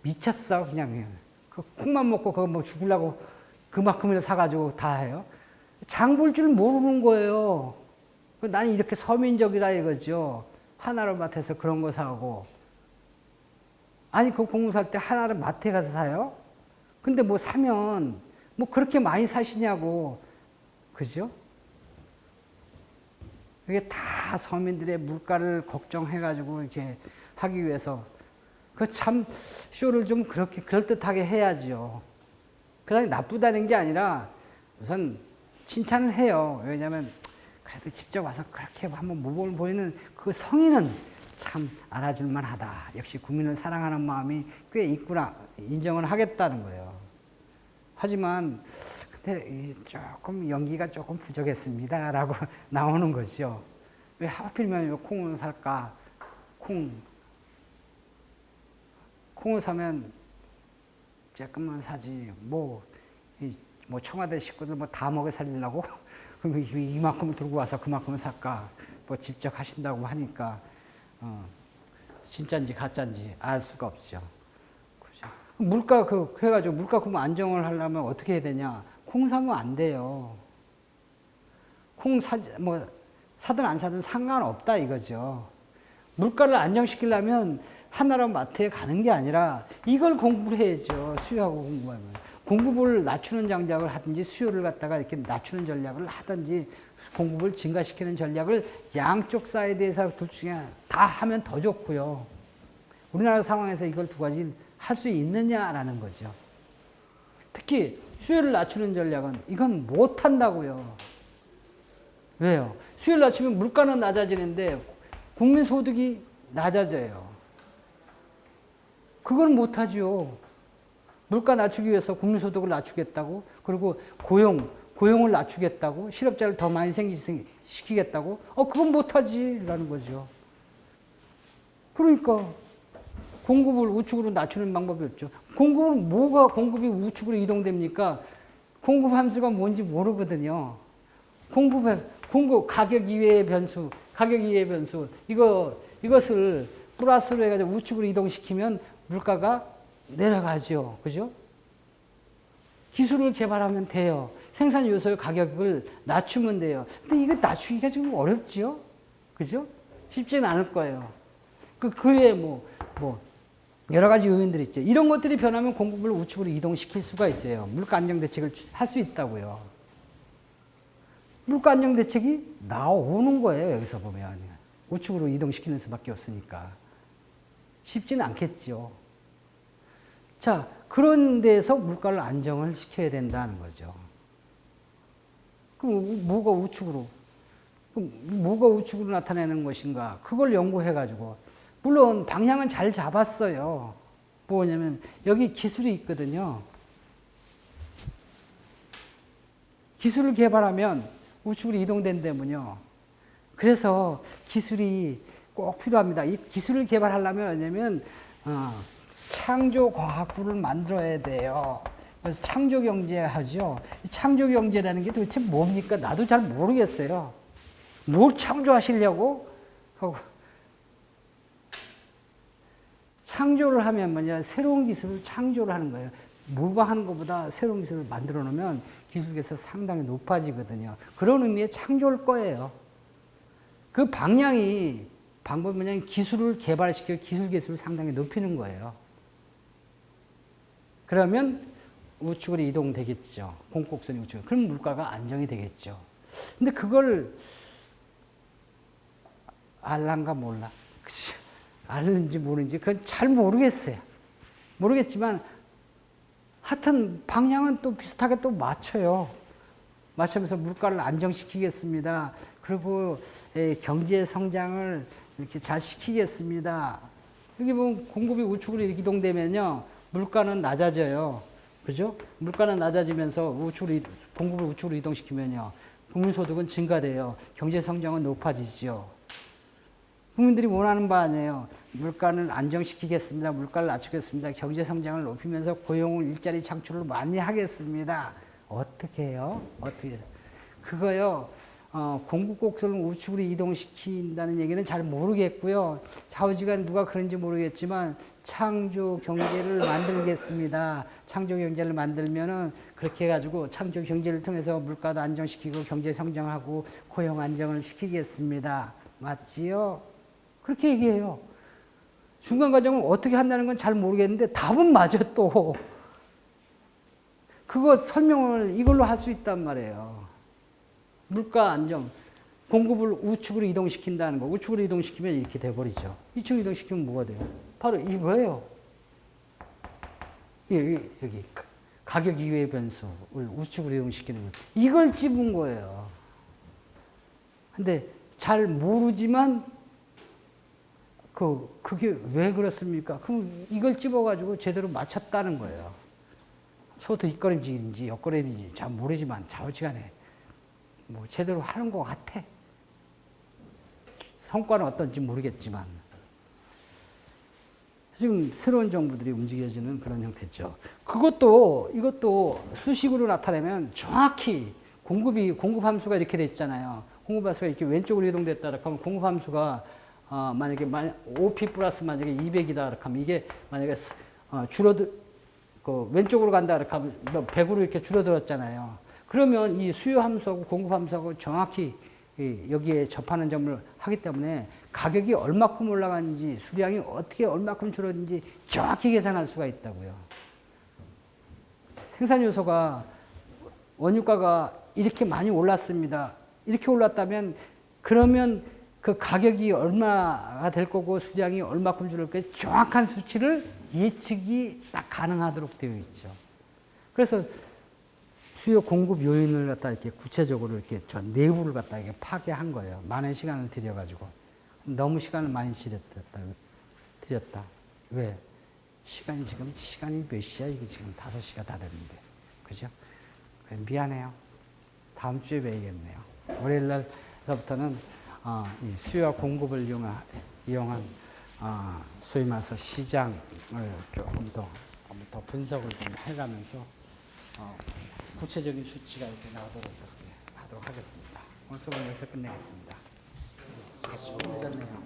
미쳤어 그냥. 그 콩만 먹고 그거 죽으려고 그만큼이나 사가지고 다 해요. 장 볼 줄 모르는 거예요. 나는 이렇게 서민적이다 이거죠. 하나로 마트에서 그런 거 사고. 아니 그 공무 살 때 하나를 마트에 가서 사요? 근데 사면 그렇게 많이 사시냐고. 그죠? 이게 다 서민들의 물가를 걱정해가지고 이렇게 하기 위해서 참 쇼를 좀 그렇게 그럴듯하게 해야죠. 그다음에 나쁘다는 게 아니라 우선 칭찬을 해요. 왜냐하면 그래도 직접 와서 그렇게 한번 모범을 보이는 그 성의는 참 알아줄 만하다. 역시 국민을 사랑하는 마음이 꽤 있구나. 인정을 하겠다는 거예요. 하지만 근데 조금 연기가 조금 부족했습니다. 라고 나오는 거죠. 왜 하필이면 콩을 살까? 콩을 사면 조금만 사지. 청와대 식구들 다 먹여 살리려고? 그럼 이만큼을 들고 와서 그만큼을 살까? 직접 하신다고 하니까 진짜인지 가짜인지 알 수가 없죠. 그렇죠? 물가 해가지고 물가 그럼 안정을 하려면 어떻게 해야 되냐? 콩 사면 안 돼요. 콩 사든 안 사든 상관없다 이거죠. 물가를 안정시키려면 하나로 마트에 가는 게 아니라 이걸 공부를 해야죠. 수요하고 공부하면. 공급을 낮추는 전략을 하든지 수요를 갖다가 이렇게 낮추는 전략을 하든지 공급을 증가시키는 전략을 양쪽 사이드에서 둘 중에 다 하면 더 좋고요. 우리나라 상황에서 이걸 두 가지 할 수 있느냐라는 거죠. 특히 수요를 낮추는 전략은 이건 못 한다고요. 왜요? 수요를 낮추면 물가는 낮아지는데 국민 소득이 낮아져요. 그걸 못 하죠. 물가 낮추기 위해서 국민소득을 낮추겠다고, 그리고 고용을 낮추겠다고, 실업자를 더 많이 시키겠다고, 그건 못하지라는 거죠. 그러니까 공급을 우측으로 낮추는 방법이 없죠. 공급이 우측으로 이동됩니까? 공급 함수가 뭔지 모르거든요. 가격 이외의 변수, 이것을 플러스로 해가지고 우측으로 이동시키면 물가가 내려가죠. 그죠? 기술을 개발하면 돼요. 생산 요소의 가격을 낮추면 돼요. 근데 이거 낮추기가 좀 어렵죠? 그죠? 쉽지는 않을 거예요. 그 외에 여러 가지 요인들이 있죠. 이런 것들이 변하면 공급을 우측으로 이동시킬 수가 있어요. 물가 안정 대책을 할 수 있다고요. 물가 안정 대책이 나오는 거예요. 여기서 보면. 우측으로 이동시키는 수밖에 없으니까. 쉽지는 않겠죠. 자, 그런 데서 물가를 안정을 시켜야 된다는 거죠. 그럼 뭐가 우측으로 나타내는 것인가? 그걸 연구해가지고. 물론 방향은 잘 잡았어요. 뭐냐면 여기 기술이 있거든요. 기술을 개발하면 우측으로 이동된다면요. 그래서 기술이 꼭 필요합니다. 이 기술을 개발하려면 뭐냐면 창조과학부를 만들어야 돼요. 그래서 창조경제 하죠. 창조경제라는 게 도대체 뭡니까? 나도 잘 모르겠어요. 뭘 창조하시려고 하고. 창조를 하면 뭐냐, 새로운 기술을 창조를 하는 거예요. 뭐가 하는 것보다 새로운 기술을 만들어 놓으면 기술에서 상당히 높아지거든요. 그런 의미의 창조일 거예요. 그 방법이 뭐냐면 기술을 개발시켜 기술을 상당히 높이는 거예요. 그러면 우측으로 이동되겠죠. 공곡선이 우측으로. 그럼 물가가 안정이 되겠죠. 근데 그걸 알란가 몰라. 그치? 알는지 모르는지 그건 잘 모르겠어요. 모르겠지만 하여튼 방향은 또 비슷하게 또 맞춰요. 맞추면서 물가를 안정시키겠습니다. 그리고 경제 성장을 이렇게 잘 시키겠습니다. 여기 보면 공급이 우측으로 이동되면요, 물가는 낮아져요. 그죠? 물가는 낮아지면서 공급을 우측으로 이동시키면요, 국민소득은 증가돼요. 경제 성장은 높아지죠. 국민들이 원하는 바 아니에요. 물가는 안정시키겠습니다. 물가를 낮추겠습니다. 경제 성장을 높이면서 고용을 일자리 창출을 많이 하겠습니다. 어떻게 해요? 그거요. 공급 곡선을 우측으로 이동시킨다는 얘기는 잘 모르겠고요. 좌우지간 누가 그런지 모르겠지만 창조 경제를 만들겠습니다. 창조 경제를 만들면은 그렇게 해가지고 창조 경제를 통해서 물가도 안정시키고 경제 성장하고 고용 안정을 시키겠습니다. 맞지요? 그렇게 얘기해요. 중간 과정을 어떻게 한다는 건 잘 모르겠는데 답은 맞아 또. 그거 설명을 이걸로 할 수 있단 말이에요. 물가 안정, 공급을 우측으로 이동시킨다는 거. 우측으로 이동시키면 이렇게 돼버리죠. 이쪽으로 이동시키면 뭐가 돼요? 바로 이거예요. 여기 가격 이외의 변수를 우측으로 이동시키는 거. 이걸 찝은 거예요. 근데 잘 모르지만 그게 왜 그렇습니까? 그럼 이걸 찝어가지고 제대로 맞췄다는 거예요. 소도 뒷걸음질인지 옆걸음질인지 잘 모르지만 좌우지간에 제대로 하는 것 같아. 성과는 어떤지 모르겠지만. 지금 새로운 정부들이 움직여지는 그런 형태죠. 이것도 수식으로 나타내면 정확히 공급 함수가 이렇게 돼 있잖아요. 공급 함수가 이렇게 왼쪽으로 이동됐다. 그러면 공급 함수가 만약에 OP 플러스 만약에 200이다. 그러면 이게 만약에 왼쪽으로 간다. 그러면 100으로 이렇게 줄어들었잖아요. 그러면 이 수요 함수하고 공급 함수하고 정확히 여기에 접하는 점을 하기 때문에 가격이 얼마큼 올라가는지 수량이 어떻게 얼마큼 줄었는지 정확히 계산할 수가 있다고요. 생산 요소가 원유가가 이렇게 많이 올랐습니다. 이렇게 올랐다면 그러면 그 가격이 얼마가 될 거고 수량이 얼마큼 줄을 거고 정확한 수치를 예측이 딱 가능하도록 되어 있죠. 그래서 수요 공급 요인을 갖다 이렇게 구체적으로 이렇게 저 내부를 갖다 이렇게 파괴한 거예요. 많은 시간을 들여가지고. 너무 시간을 많이 들였다. 왜? 시간이 몇 시야? 이게 지금 5시가 다 됐는데. 그죠? 미안해요. 다음 주에 뵈야겠네요. 월요일 날서부터는 이 수요와 공급을 이용한 소위 말해서 시장을 조금 더 분석을 좀 해가면서 구체적인 수치가 이렇게 나오도록 그렇게 하도록 하겠습니다. 오늘 수업은 여기서 끝내겠습니다. 15분 늦었네요.